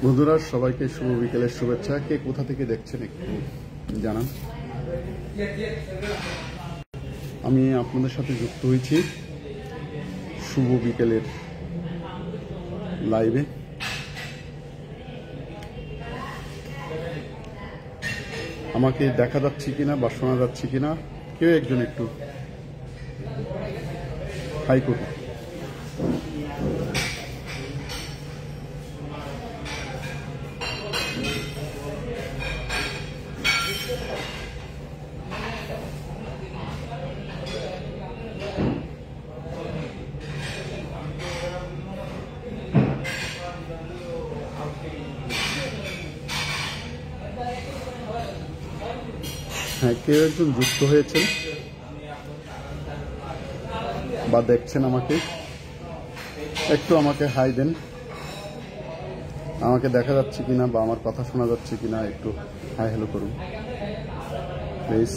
বন্ধুরা, সবাইকে শুভ বিকেলের শুভেচ্ছা। কে কোথা থেকে দেখছেন একটু জানান। আমি আপনাদের সাথে যুক্ত হয়েছি শুভ বিকেলের লাইভে। আমাকে দেখা যাচ্ছে কিনা বা শোনা যাচ্ছে কিনা কেউ একজন একটু হাই করুন। হ্যাঁ, কেউ একজন যুক্ত হয়েছেন বা দেখছেন আমাকে, একটু আমাকে হাই দেন। আমাকে দেখা যাচ্ছে কিনা বা আমার কথা শোনা যাচ্ছে কিনা একটু হাই হ্যালো করুন প্লিজ।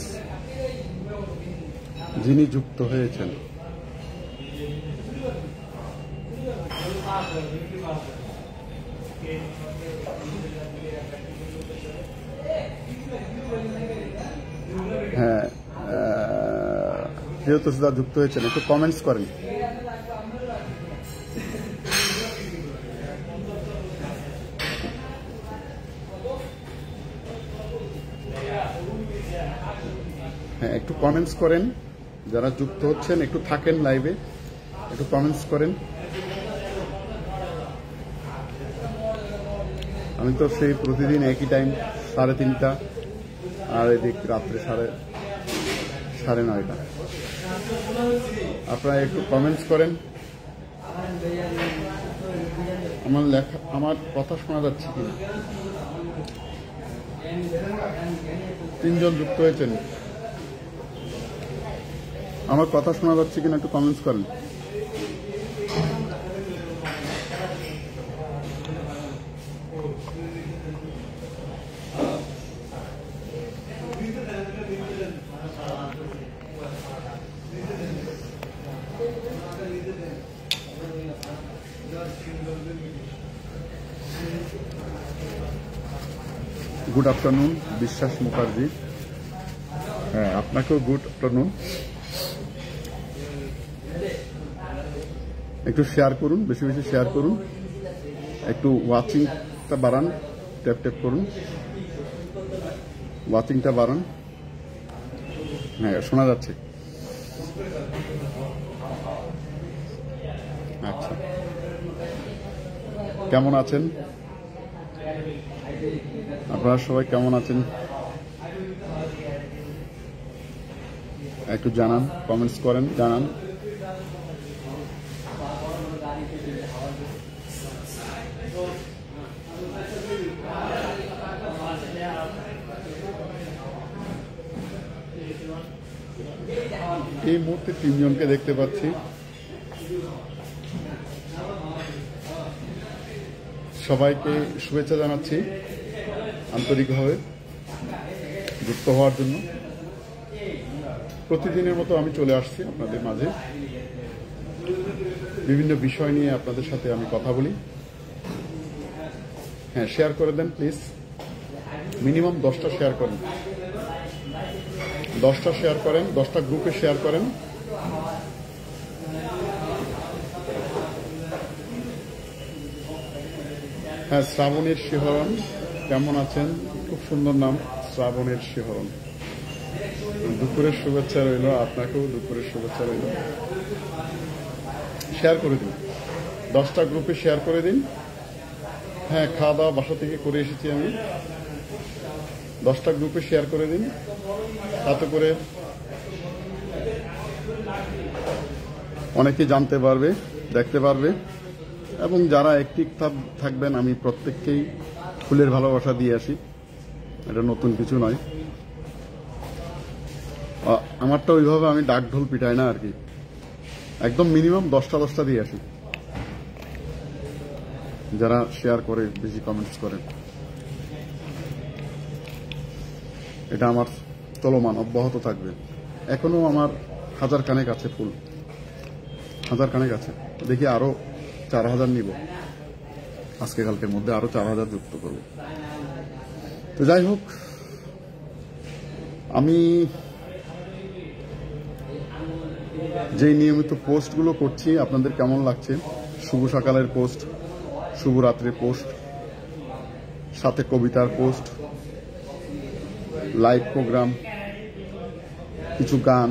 যিনি যুক্ত হয়েছেন হ্যাঁ, যেহেতু সেটা যুক্ত হয়েছেন একটু কমেন্টস করেন। হ্যাঁ, একটু কমেন্টস করেন। যারা যুক্ত হচ্ছেন একটু থাকেন লাইভে, একটু কমেন্টস করেন। আমি তো সেই প্রতিদিন একই টাইম 3:30 আর এদিক রাত্রে 9:30। আপনারা একটু কমেন্টস করেন। আমার কথা শোনা যাচ্ছে কিনা? 3 জন যুক্ত হয়েছেন। আমার কথা শোনা যাচ্ছে কিনা একটু কমেন্টস করেন। গুড আফটারনুন বিশ্বাস মুখার্জি। হ্যাঁ, আপনাকেও গুড আফটারনুন। একটু শেয়ার করুন, বেশি বেশি শেয়ার করুন। একটু ওয়াচিংটা বাড়ান, ট্যাপ ট্যাপ করুন, ওয়াচিংটা বাড়ান। হ্যাঁ, শোনা যাচ্ছে। আচ্ছা, কেমন আছেন আপনারা সবাই? কেমন আছেন একটু জানান, কমেন্টস করেন, জানান। এই মুহূর্তে 3 জনকে দেখতে পাচ্ছি। সবাইকে শুভেচ্ছা জানাচ্ছি আন্তরিকভাবে যুক্ত হওয়ার জন্য। প্রতিদিনের মতো আমি চলে আসছি আপনাদের মাঝে, বিভিন্ন বিষয় নিয়ে আপনাদের সাথে আমি কথা বলি। হ্যাঁ, শেয়ার করে দেন প্লিজ। মিনিমাম 10টা শেয়ার করেন, 10টা শেয়ার করেন, 10টা গ্রুপে শেয়ার করেন। হ্যাঁ, শ্রাবণের শিহরণ, কেমন আছেন? খুব সুন্দর নাম, শ্রাবণের শিহরণ। দুপুরের শুভেচ্ছা রইল, আপনাকেও দুপুরের শুভেচ্ছা রইল। শেয়ার করে দিন, 10টা গ্রুপে শেয়ার করে দিন। হ্যাঁ, খাওয়া দাওয়া বাসা থেকে করে এসেছি আমি। 10টা গ্রুপে শেয়ার করে দিন, তাতে করে অনেকে জানতে পারবে, দেখতে পারবে। এবং যারা অ্যাক্টিভ থাকবেন আমি প্রত্যেককেই ফুলের ভালোবাসা দিয়ে আসি, এটা নতুন কিছু নয়। আমারটা ওইভাবে আমি ডাক ঢোল পিটাই না আর কি, একদম মিনিমাম 10টা দিয়ে আসি। যারা শেয়ার করে, বেশি কমেন্টস করে, এটা আমার চলমান অব্যাহত থাকবে। এখনো আমার 1000 খানেক আছে ফুল, 1000 খানেক আছে। দেখি আরো 4000 নিব, আজকে কালকের মধ্যে আরো 4000 যুক্ত করব। তো যাই হোক, আমি যে নিয়মিত পোস্টগুলো করছি আপনাদের কেমন লাগছে? শুভ সকালের পোস্ট, শুভ রাত্রির পোস্ট, সাথে কবিতার পোস্ট, লাইভ প্রোগ্রাম, কিছু গান,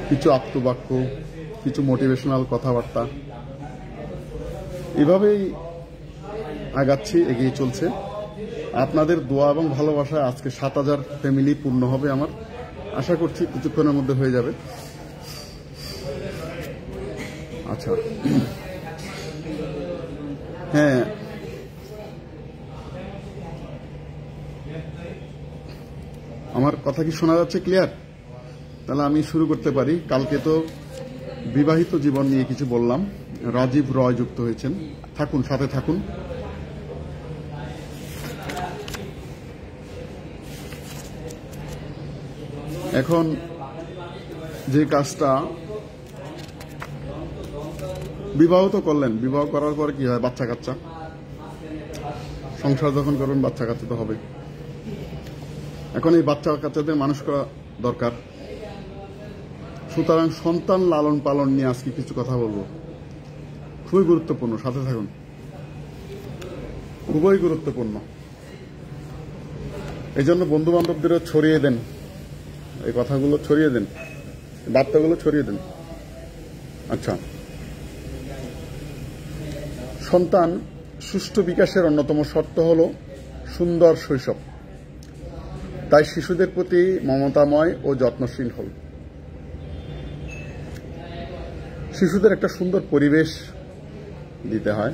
কিছু আপ্তবাক্য, কিছু মোটিভেশনাল কথাবার্তা, এভাবেই আগাচ্ছি, এগিয়ে চলছে। আপনাদের দোয়া এবং ভালোবাসায় আজকে 7000 ফ্যামিলি পূর্ণ হবে আমার, আশা করছি কিছুক্ষণের মধ্যে হয়ে যাবে। আচ্ছা, হ্যাঁ, আমার কথা কি শোনা যাচ্ছে ক্লিয়ার? তাহলে আমি শুরু করতে পারি। কালকে তো বিবাহিত জীবন নিয়ে কিছু বললাম, রাজীব রয় যুক্ত হয়েছেন, থাকুন, সাথে থাকুন। এখন যে কাজটা, বিবাহ তো করলেন, বিবাহ করার পর কি হয়? বাচ্চা কাচ্চা, সংসার যখন করবেন বাচ্চা কাচ্চা তো হবে। এখন এই বাচ্চা কাচ্চাদের মানুষ করা দরকার। সুতরাং সন্তান লালন পালন নিয়ে আজকে কিছু কথা বলবো, খুবই গুরুত্বপূর্ণ, সাথে থাকুন, খুবই গুরুত্বপূর্ণ। এই জন্য বন্ধু বান্ধবদেরও ছড়িয়ে দেন, এই কথাগুলো ছড়িয়ে দেন, বার্তাগুলো ছড়িয়ে দেন। আচ্ছা, সন্তান সুষ্ঠু বিকাশের অন্যতম শর্ত হল সুন্দর শৈশব। তাই শিশুদের প্রতি মমতাময় ও যত্নশীল হল। শিশুদের একটা সুন্দর পরিবেশ দিতে হয়।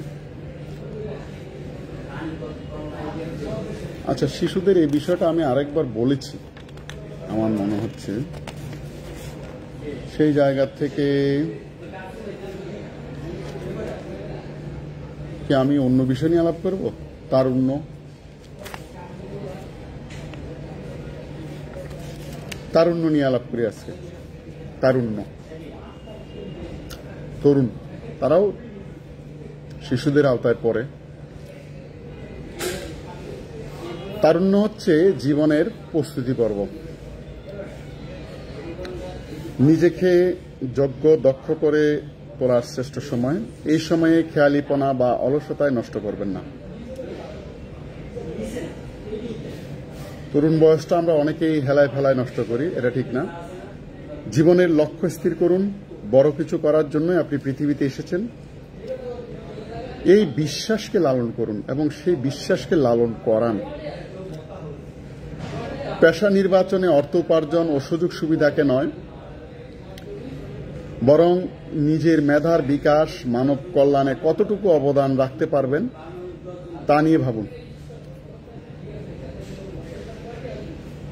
আচ্ছা, শিশুদের এই বিষয়টা আমি আরেকবার বলেছি, আমার মনে হচ্ছে সেই জায়গা থেকে কি আমি অন্য বিষয় নিয়ে আলাপ করব? তারুণ্য নিয়ে আলাপ করি আজকে। তারুণ্য, তরুণ, তারাও শিশুদের আওতায় পড়ে। তারুণ্য হচ্ছে জীবনের প্রস্তুতি পর্ব। নিজেকে যোগ্য, দক্ষ করে তোলার শ্রেষ্ঠ সময়। এই সময়ে খেয়ালিপনা বা অলসতায় নষ্ট করবেন না। তরুণ বয়সটা আমরা অনেকেই হেলায় ফেলায় নষ্ট করি, এটা ঠিক না। জীবনের লক্ষ্য স্থির করুন, বড় কিছু করার জন্য আপনি পৃথিবীতে এসেছেন। এই বিশ্বাসকে লালন করুন এবং সেই বিশ্বাসকে লালন করান। পেশা নির্বাচনে অর্থ উপার্জন ও সুযোগ সুবিধাকে নয়, বরং নিজের মেধার বিকাশ, মানব কল্যাণে কতটুকু অবদান রাখতে পারবেন তা নিয়ে ভাবুন।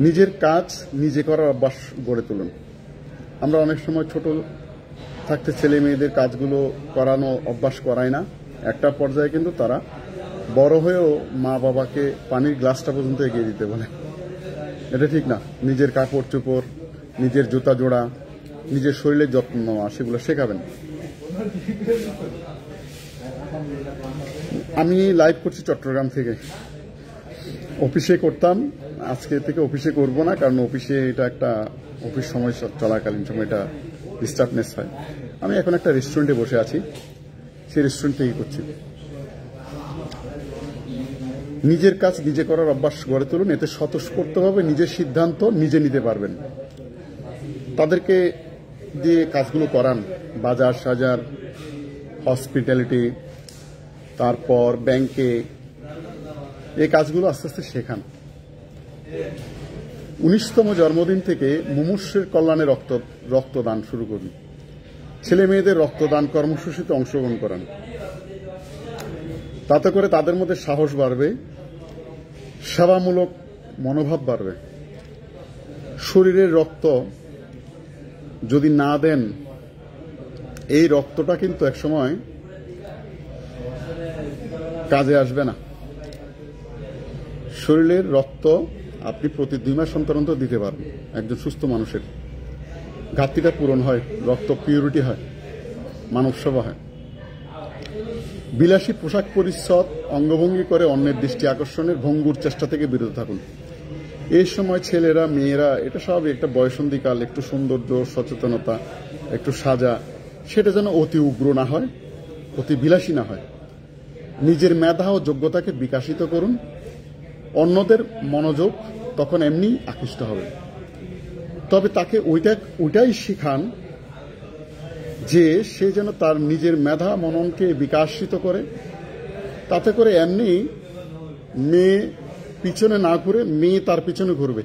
নিজের কাজ নিজে করার অভ্যাস গড়ে তুলুন। আমরা অনেক সময় ছোট থাকতে ছেলে মেয়েদের কাজগুলো করানো অভ্যাস করাই না। একটা পর্যায়ে কিন্তু তারা বড় হয়েও মা বাবাকে পানির গ্লাসটা পর্যন্ত এগিয়ে দিতে বলে, এটা ঠিক না। নিজের কাপড় চোপড়, নিজের জুতা জোড়া, নিজের শরীরের যত্ন নেওয়া, সেগুলো শেখাবেন। আমি লাইভ করছি চট্টগ্রাম থেকে, অফিসে করতাম, আজকে থেকে অফিসে করব না, কারণ অফিসে এটা একটা অফিস সময় চলাকালীন সময় এটা ডিস্টার্বনেস হয়। আমি এখন একটা রেস্টুরেন্টে বসে আছি, সেই রেস্টুরেন্ট থেকেই করছি। নিজের কাজ নিজে করার অভ্যাস গড়ে তুলুন, এতে স্বতঃস্ফূর্তভাবে নিজের সিদ্ধান্ত নিজে নিতে পারবেন। তাদেরকে দিয়ে কাজগুলো করান, বাজার সাজার, হসপিটালিটি, তারপর ব্যাংকে, এই কাজগুলো আস্তে আস্তে শেখান। 19তম জন্মদিন থেকে মুমূর্ষের কল্যাণে রক্তদান শুরু করুন। ছেলে মেয়েদের রক্তদান কর্মসূচিতে অংশগ্রহণ করান। তাতে করে তাদের মধ্যে সাহস বাড়বে, সেবামূলক মনোভাব বাড়বে। শরীরের রক্ত যদি না দেন, এই রক্তটা কিন্তু একসময় কাজে আসবে না। শরীরের রক্ত আপনি প্রতি 2 মাস অন্তর অন্তর দিতে পারবেন। একজন সুস্থ মানুষের ঘাটতিটা পূরণ হয়, রক্ত পিউরিটি হয়, মানব সেবা হয়। বিলাসী পোশাক পরিচ্ছদ অঙ্গভঙ্গি করে অন্যের দৃষ্টি আকর্ষণের ভঙ্গুর চেষ্টা থেকে বিরত থাকুন। এই সময় ছেলেরা মেয়েরা, এটা স্বাভাবিক, একটা বয়সন্ধিকাল, একটু সৌন্দর্য, সচেতনতা, একটু সাজা, সেটা যেন অতি উগ্র না হয়, অতি বিলাসী না হয়। নিজের মেধা ও যোগ্যতাকে বিকাশিত করুন। অন্যদের মনোযোগ তখন এমনি আকৃষ্ট হবে, তবে তাকে ওইটাই শিখান যে সে যেন তার নিজের মেধা মননকে বিকাশিত করে। তাতে করে এমনি মেয়ে পিছনে না ঘুরে মেয়ে তার পিছনে ঘুরবে।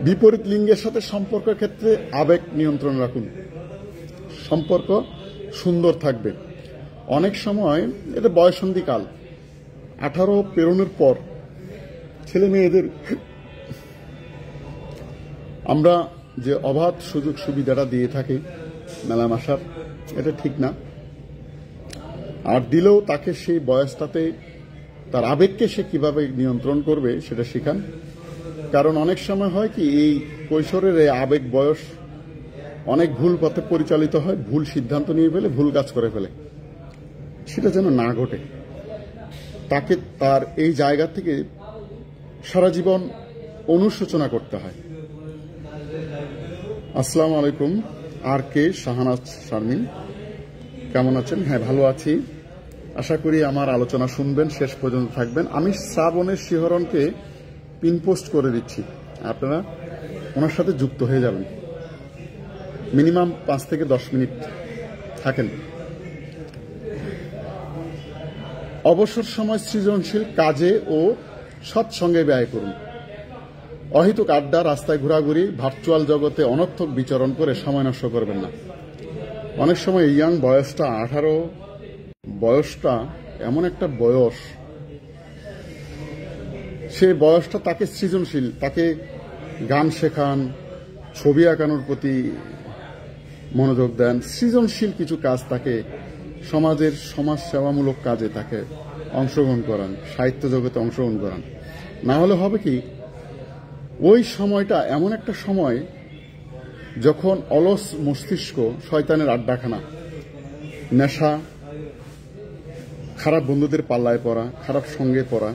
বিপরীত লিঙ্গের সাথে সম্পর্কের ক্ষেত্রে আবেগ নিয়ন্ত্রণ রাখুন, সম্পর্ক সুন্দর থাকবে। অনেক সময় এটা বয়সন্ধিকাল, 18 পেরোনোর পর ছেলে মেয়েদের আমরা যে অবাধ সুযোগ সুবিধাটা দিয়ে থাকি মেলামেশার, এটা ঠিক না। আর দিলেও তাকে সেই বয়সটাতে তার আবেগকে সে কিভাবে নিয়ন্ত্রণ করবে সেটা শেখান। কারণ অনেক সময় হয় কি, এই কৈশোরের এই আবেগ বয়স অনেক ভুল পথে পরিচালিত হয়, ভুল সিদ্ধান্ত নিয়ে ফেলে, ভুল কাজ করে ফেলে। সেটা যেন না ঘটে, তাকে তার এই জায়গা থেকে সারা জীবন অনুশোচনা করতে হয়। আসসালামু আলাইকুম। আর কে শাহানাজ শারমিন, কেমন আছেন? হ্যাঁ, ভালো আছি। আশা করি আমার আলোচনা শুনবেন, শেষ পর্যন্ত থাকবেন। আমি শ্রাবণের শিহরণকে পিন পোস্ট করে দিচ্ছি, আপনারা ওনার সাথে যুক্ত হয়ে যাবেন। মিনিমাম 5 থেকে 10 মিনিট থাকেন। অবসর সময় সৃজনশীল কাজে ও সৎসঙ্গে ব্যয় করুন। অহেতুক আড্ডা, রাস্তায় ঘোরাঘুরি, ভার্চুয়াল জগতে অনর্থক বিচরণ করে সময় নষ্ট করবেন না। অনেক সময় ইয়াং বয়সটা, 18 বয়সটা এমন একটা বয়স, সে বয়সটা তাকে সৃজনশীল, তাকে গান শেখান, ছবি আঁকানোর প্রতি মনোযোগ দেন, সৃজনশীল কিছু কাজ তাকে সমাজের সমাজ সেবামূলক কাজে তাকে অংশগ্রহণ করান, সাহিত্য জগতে অংশগ্রহণ করান। না হলে হবে কি, ওই সময়টা এমন একটা সময় যখন অলস মস্তিষ্ক, শয়তানের আড্ডাখানা, নেশা, খারাপ বন্ধুদের পাল্লায় পড়া, খারাপ সঙ্গে পড়া,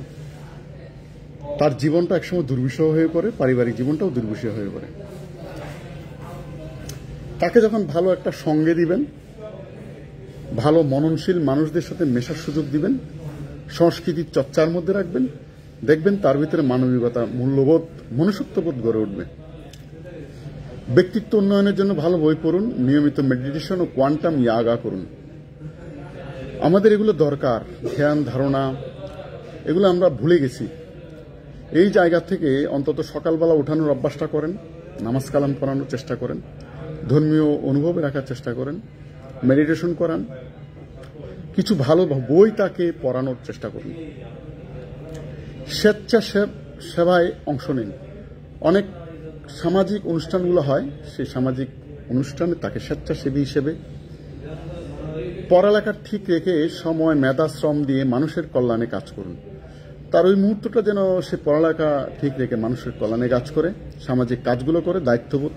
তার জীবনটা একসময় দুর্বিষহ হয়ে পড়ে, পারিবারিক জীবনটাও দুর্বিষহ হয়ে পড়ে। তাকে যখন ভালো একটা সঙ্গে দিবেন, ভালো মননশীল মানুষদের সাথে মেশার সুযোগ দিবেন, সংস্কৃতির চর্চার মধ্যে রাখবেন, দেখবেন তার ভিতরে মানবিকতা, মূল্যবোধ, মনুষ্যত্ববোধ গড়ে উঠবে। ব্যক্তিত্ব উন্নয়নের জন্য ভালো বই পড়ুন, নিয়মিত মেডিটেশন ও কোয়ান্টাম ইয়াগা করুন। আমাদের এগুলো দরকার, ধ্যান ধারণা, এগুলো আমরা ভুলে গেছি। এই জায়গা থেকে অন্তত সকালবেলা উঠানোর অভ্যাসটা করেন, নামাজ কালাম পড়ানোর চেষ্টা করেন, ধর্মীয় অনুভবে রাখার চেষ্টা করেন, মেডিটেশন করান, কিছু ভালো বই তাকে পড়ানোর চেষ্টা করুন। স্বেচ্ছাসেবায় অংশ নিন। অনেক সামাজিক অনুষ্ঠানগুলো হয়, সেই সামাজিক অনুষ্ঠানে তাকে স্বেচ্ছাসেবী হিসেবে পড়ালেখার ঠিক রেখে সময়, মেধা, শ্রম দিয়ে মানুষের কল্যাণে কাজ করুন। তার ওই মুহূর্তটা যেন সে পড়ালেখা ঠিক রেখে মানুষের কল্যাণে কাজ করে, সামাজিক কাজগুলো করে, দায়িত্ববোধ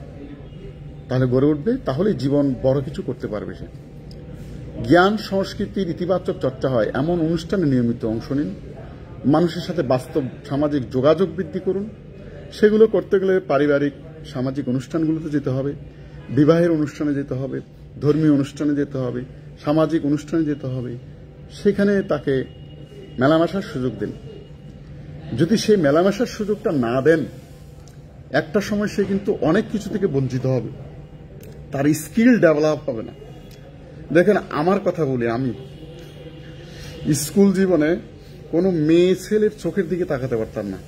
তাহলে গড়ে উঠবে, তাহলে জীবন বড় কিছু করতে পারবে সে। জ্ঞান সংস্কৃতির ইতিবাচক চর্চা হয় এমন অনুষ্ঠানে নিয়মিত অংশ নিন। মানুষের সাথে বাস্তব সামাজিক যোগাযোগ বৃদ্ধি করুন। সেগুলো করতে গেলে পারিবারিক সামাজিক অনুষ্ঠানগুলোতে যেতে হবে, বিবাহের অনুষ্ঠানে যেতে হবে, ধর্মীয় অনুষ্ঠানে যেতে হবে, সামাজিক অনুষ্ঠানে যেতে হবে। সেখানে তাকে মেলামেশার সুযোগ দিন। যদি সেই মেলামেশার সুযোগটা না দেন, একটা সময় সে কিন্তু অনেক কিছু থেকে বঞ্চিত হবে, তার স্কিল ডেভেলপ হবে না। দেখেন, আমার কথা বলি, আমি স্কুল জীবনে কোনো মেয়ে ছেলের চোখের দিকে তাকাতে পারতাম না।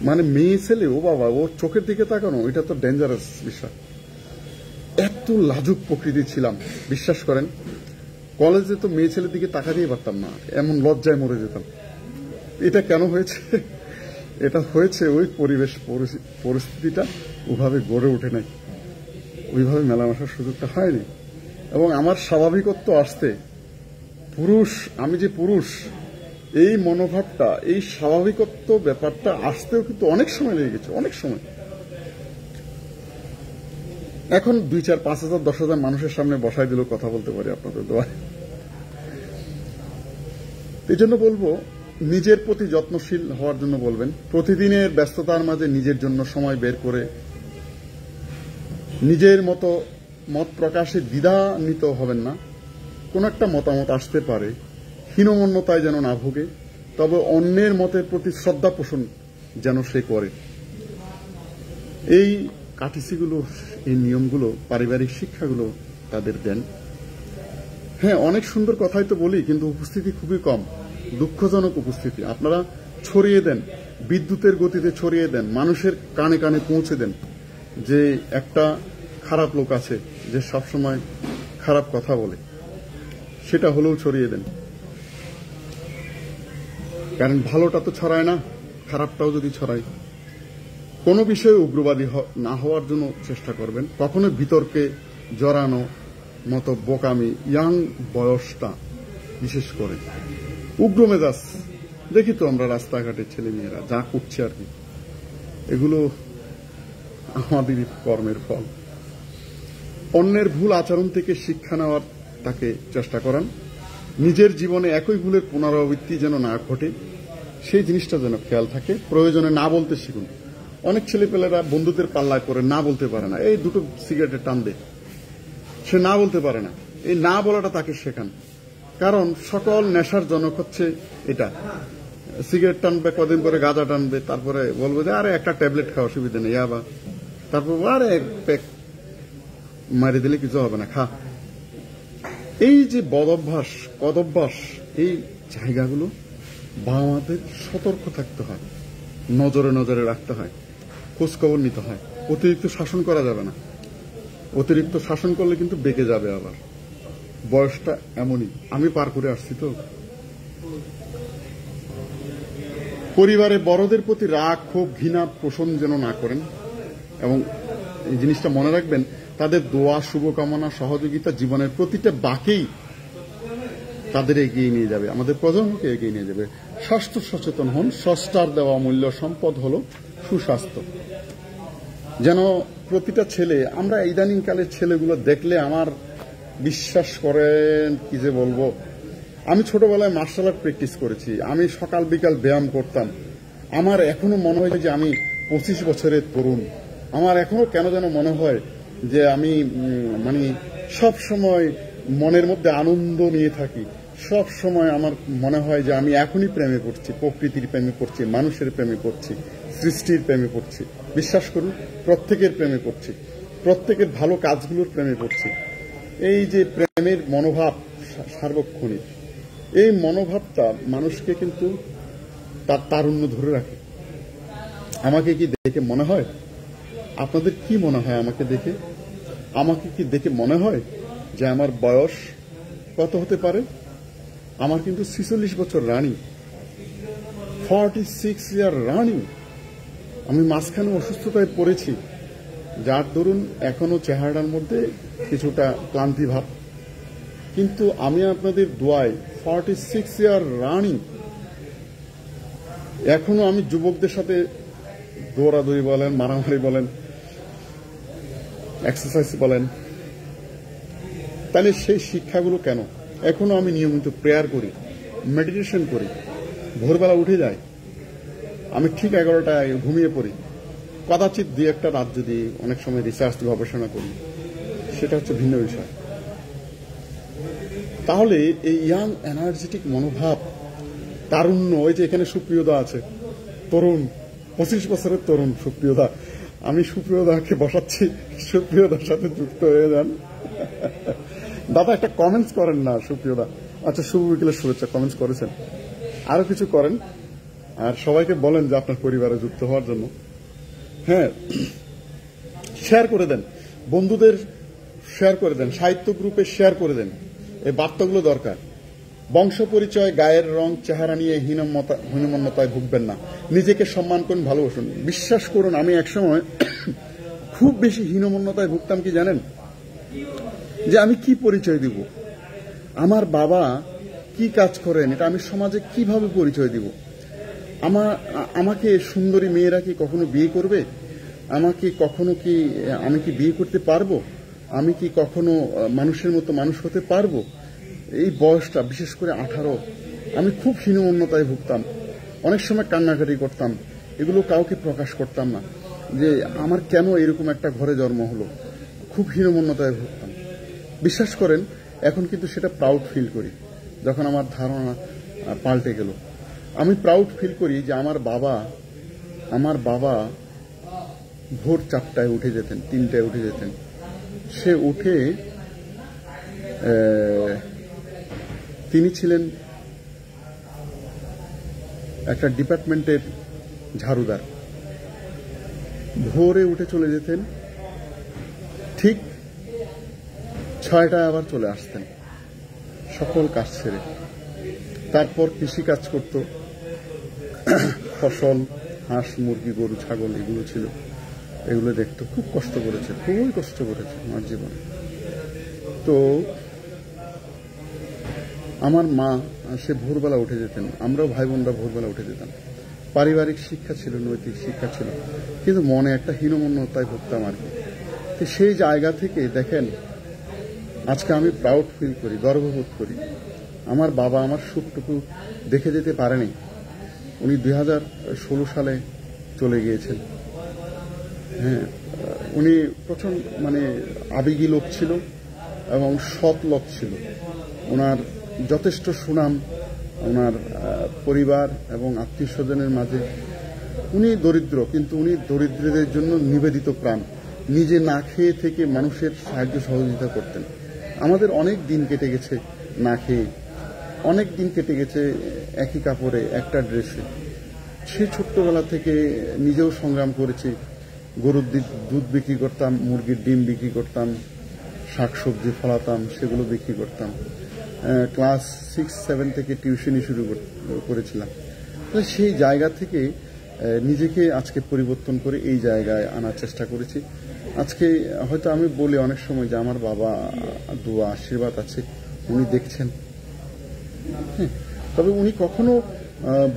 মানে মেয়ে ছেলে, ও বাবা, ওর চোখের দিকে তাকানো, এটা তো ডেঞ্জারাস বিষয়। এত লাজুক প্রকৃতি ছিলাম, বিশ্বাস করেন। কলেজে তো মেয়ে ছেলের দিকে তাকাতেই পারতাম না, এমন লজ্জায় মরে যেতাম। এটা কেন হয়েছে? এটা হয়েছে ওই পরিবেশ পরিস্থিতিটা ওইভাবে গড়ে ওঠে নাই, ওইভাবে মেলামেশার সুযোগটা হয়নি। এবং আমার স্বাভাবিকত্ব আসতে পুরুষ, আমি যে পুরুষ, এই মনোভাবটা, এই স্বাভাবিকত্ব ব্যাপারটা আসতেও কিন্তু অনেক সময় লেগে গেছে, অনেক সময়। এখন 2, 4, 5 হাজার 10 হাজার মানুষের সামনে বসাই দিলেও কথা বলতে পারি আপনাদের দোয়ায়। এই জন্য বলবো, নিজের প্রতি যত্নশীল হওয়ার জন্য বলবেন। প্রতিদিনের ব্যস্ততার মাঝে নিজের জন্য সময় বের করে নিজের মতো মত প্রকাশে দ্বিধান্বিত হবেন না। কোন একটা মতামত আসতে পারে, হীনমন্যতায় যেন না ভোগে, তবে অন্যের মতের প্রতি শ্রদ্ধা পোষণ যেন সে করে। এই কাটিসিগুলো, এই নিয়মগুলো, পারিবারিক শিক্ষাগুলো তাদের দেন। হ্যাঁ, অনেক সুন্দর কথাই তো বলি, কিন্তু উপস্থিতি খুবই কম, দুঃখজনক উপস্থিতি। আপনারা ছড়িয়ে দেন, বিদ্যুতের গতিতে ছড়িয়ে দেন, মানুষের কানে কানে পৌঁছে দেন যে একটা খারাপ লোক আছে যে সবসময় খারাপ কথা বলে, সেটা হলেও ছড়িয়ে দেন। কারণ ভালোটা তো ছড়ায় না, খারাপটাও যদি ছড়ায়। কোনো বিষয়ে উগ্রবাদী না হওয়ার জন্য চেষ্টা করবেন। কখনো বিতর্কে জড়ানো মতো বোকামি, ইয়াং বয়সটা বিশেষ করে উগ্র মেজাজ দেখি তো আমরা রাস্তাঘাটের ছেলে মেয়েরা যা করছে আর কি, এগুলো আমাদেরই কর্মের ফল। অন্যের ভুল আচরণ থেকে শিক্ষা নেওয়ার তাকে চেষ্টা করান। নিজের জীবনে একই ভুলের পুনরাবৃত্তি যেন না ঘটে, সেই জিনিসটা যেন খেয়াল থাকে। প্রয়োজনে না বলতে শিখুন। অনেক ছেলেপেলেরা বন্ধুদের পাল্লায় করে না বলতে পারে না, এই দুটো সিগারেটের টান দে, সে না বলতে পারে না। এই না বলাটা তাকে শেখান। কারণ সকল নেশার জনক হচ্ছে এটা। সিগারেট টানবে, কদিন পরে গাঁজা টানবে, তারপরে বলবো যে আরে একটা ট্যাবলেট খাওয়া অসুবিধা নেই, আবার তারপর আরে এক প্যাক মারি দিলে কিছু হবে না, খা। এই যে বদভ্যাস, কদভ্যাস, এই জায়গাগুলো বাবা মাদের সতর্ক থাকতে হয়, নজরে নজরে রাখতে হয়, খোঁজখবর নিতে হয়। অতিরিক্ত শাসন করা যাবে না। অতিরিক্ত শাসন করলে কিন্তু বেঁকে যাবে আবার। বয়সটা এমনই, আমি পার করে আসছি তো। পরিবারে বড়দের প্রতি রাগ, ক্ষোভ, ঘৃণা পোষণ যেন না করেন। এবং এই জিনিসটা মনে রাখবেন, তাদের দোয়া, শুভকামনা, সহযোগিতা জীবনের প্রতিটা বাঁকেই তাদের এগিয়ে নিয়ে যাবে, আমাদের প্রজন্মকে এগিয়ে নিয়ে যাবে। স্বাস্থ্য সচেতন হন। স্রষ্টার দেওয়া অমূল্য সম্পদ হল সুস্বাস্থ্য। যেন প্রতিটা ছেলে, আমরা ইদানিং কালের ছেলেগুলো দেখলে আমার বিশ্বাস করেন কি যে বলবো, আমি ছোটবেলায় মার্শাল আর্ট প্র্যাকটিস করেছি, আমি সকাল বিকাল ব্যায়াম করতাম। আমার এখনো মনে হয় যে আমি 25 বছরের তরুণ। আমার এখনো কেন যেন মনে হয় যে আমি মানে সব সময় মনের মধ্যে আনন্দ নিয়ে থাকি। সব সময় আমার মনে হয় যে আমি এখনই প্রেমে পড়ছি, প্রকৃতির প্রেমে পড়ছি, মানুষের প্রেমে পড়ছি, সৃষ্টির প্রেমে পড়ছি। বিশ্বাস করুন, প্রত্যেকের প্রেমে পড়ছি, প্রত্যেকের ভালো কাজগুলোর প্রেমে পড়ছি। এই যে প্রেমের মনোভাব সার্বক্ষণিক, এই মনোভাবটা মানুষকে কিন্তু তার তারুণ্য ধরে রাখে। আমাকে কি দেখে মনে হয়, আপনাদের কি মনে হয় আমাকে দেখে? আমাকে কি দেখে মনে হয় যে আমার বয়স কত হতে পারে? আমার কিন্তু 46 বছর রানিং, 46 ইয়ার রানিং। আমি মাঝখানে অসুস্থতায় পড়েছি, যার দরুন এখনো চেহারার মধ্যে কিছুটা ক্লান্তি ভাব, কিন্তু আমি আপনাদের দোয়ায় 46 ইয়ার রানিং। এখনো আমি যুবকদের সাথে দৌড়াদৌড়ি বলেন, মারামারি বলেন, এক্সারসাইজ বলেন, তাহলে সেই শিক্ষাগুলো কেন? এখনো আমি নিয়মিত প্রেয়ার করি, মেডিটেশন করি, ভোরবেলা উঠে যাই, আমি ঠিক 11টায় ঘুমিয়ে পড়ি, কদাচিৎ 2-1টা রাত যদি অনেক সময় রিসার্চ গবেষণা করি, সেটা হচ্ছে ভিন্ন বিষয়। তাহলে এই ইয়াং এনার্জেটিক মনোভাব, তারুণ্য, ওই যে এখানে সুপ্রিয়দা আছে, তরুণ, 25 বছরের তরুণ সুপ্রিয়দা, আমি সুপ্রিয়দাকে বসাচ্ছি, সুপ্রিয়দার সাথে যুক্ত হয়ে যান। দাদা একটা কমেন্টস করেন না সুপ্রিয়দা। আচ্ছা, শুভ বিকেলের শুভেচ্ছা, কমেন্টস করেছেন, আরো কিছু করেন, আর সবাইকে বলেন যে আপনার পরিবারে যুক্ত হওয়ার জন্য। হ্যাঁ, শেয়ার করে দেন, বন্ধুদের শেয়ার করে দেন, সাহিত্য গ্রুপে শেয়ার করে দেন, এই বার্তাগুলো দরকার। বংশ পরিচয়, গায়ের রং, চেহারা নিয়ে হীনমন্যতায় ভুগবেন না, নিজেকে সম্মান করুন, ভালোবাসুন। বিশ্বাস করুন, আমি একসময় খুব বেশি হীনমন্যতায় ভুগতাম। কি জানেন, যে আমি কি পরিচয় দিব, আমার বাবা কি কাজ করেন, এটা আমি সমাজে কিভাবে পরিচয় দিব, আমাকে সুন্দরী মেয়েরা কি কখনো বিয়ে করবে, আমি কি বিয়ে করতে পারবো, আমি কি কখনো মানুষের মতো মানুষ হতে পারবো। এই বয়সটা, বিশেষ করে 18, আমি খুব হীনমন্যতায় ভুগতাম। অনেক সময় কান্নাকাটি করতাম, এগুলো কাউকে প্রকাশ করতাম না, যে আমার কেন এরকম একটা ঘরে জন্ম হলো। খুব হীনমন্যতায় ভুগতাম। বিশ্বাস করেন, এখন কিন্তু সেটা প্রাউড ফিল করি, যখন আমার ধারণা পাল্টে গেল। আমি প্রাউড ফিল করি যে আমার বাবা ভোর 4টায় উঠে যেতেন, 3টায় উঠে যেতেন। সে উঠে, তিনি ছিলেন একটা ডিপার্টমেন্টের ঝাড়ুদার। ভোরে উঠে চলে যেতেন, ঠিক 6টায় আবার চলে আসতেন, সকল কাজ ছেড়ে। তারপর কৃষি কাজ করত, ফসল, হাঁস, মুরগি, গরু, ছাগল এগুলো ছিল, এগুলো দেখতো। খুব কষ্ট করেছে, খুবই কষ্ট করেছে আমার জীবনে। তো আমার মা, সে ভোরবেলা উঠে যেতেন, আমরাও ভাই বোনরা ভোরবেলা উঠে যেতাম। পারিবারিক শিক্ষা ছিল, নৈতিক শিক্ষা ছিল, কিন্তু মনে একটা হীনমন্যতায় ভুগতাম আর কি। তো সেই জায়গা থেকে দেখেন, আজকে আমি প্রাউড ফিল করি, গর্ববোধ করি। আমার বাবা আমার সুখটুকু দেখে যেতে পারেনি। উনি 2016 সালে চলে গিয়েছেন। হ্যাঁ, উনি প্রচন্ড আবেগী লোক ছিল এবং সৎ লোক ছিল। ওনার যথেষ্ট সুনাম ওনার পরিবার এবং আত্মীয় স্বজনের মাঝে। উনি দরিদ্র, কিন্তু উনি দরিদ্রদের জন্য নিবেদিত প্রাণ। নিজে না খেয়ে থেকে মানুষের সাহায্য সহযোগিতা করতেন। আমাদের অনেক দিন কেটে গেছে না খেয়ে, অনেক দিন কেটে গেছে একই কাপড়ে, একটা ড্রেসে। সে ছোট্টবেলা থেকে নিজেও সংগ্রাম করেছি। গরুর দুধ বিক্রি করতাম, মুরগির ডিম বিক্রি করতাম, শাকসবজি ফলাতাম, সেগুলো বিক্রি করতাম। ক্লাস 6-7 থেকে টিউশনি শুরু করেছিলাম। সেই জায়গা থেকে নিজেকে আজকে পরিবর্তন করে এই জায়গায় আনার চেষ্টা করেছি। আজকে হয়তো আমি বলি অনেক সময় যে আমার বাবা দোয়া আশীর্বাদ আছে, উনি দেখছেন। তবে উনি কখনো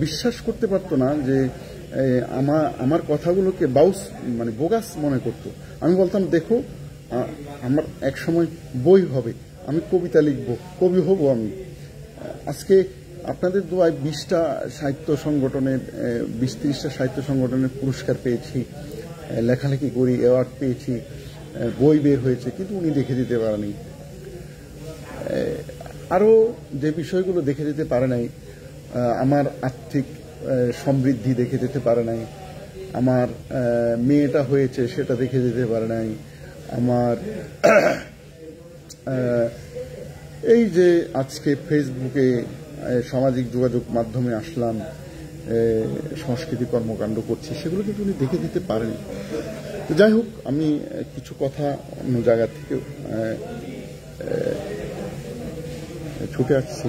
বিশ্বাস করতে পারতো না যে আমার কথাগুলোকে বোগাস মনে করতো। আমি বলতাম, দেখো, আমার এক সময় বই হবে, আমি কবিতা লিখব, কবি হব আমি। আজকে আপনাদের দোয়ায় 20টা সাহিত্য সংগঠনের 20-30টা সাহিত্য সংগঠনের পুরস্কার পেয়েছি, লেখালেখি করি, অ্যাওয়ার্ড পেয়েছি, বই বের হয়েছে, কিন্তু উনি দেখে দিতে পারেনি। আরও যে বিষয়গুলো দেখে যেতে পারে নাই, আমার আর্থিক সমৃদ্ধি দেখে যেতে পারে নাই, আমার মেয়েটা হয়েছে সেটা দেখে যেতে পারে নাই, আমার এই যে আজকে ফেসবুকে সামাজিক যোগাযোগ মাধ্যমে আসলাম, সংস্কৃতি কর্মকাণ্ড করছি, সেগুলো কিন্তু উনি দেখে দিতে পারেনি। তো যাই হোক, আমি কিছু কথা অন্য জায়গা থেকে ছুটে আসছি।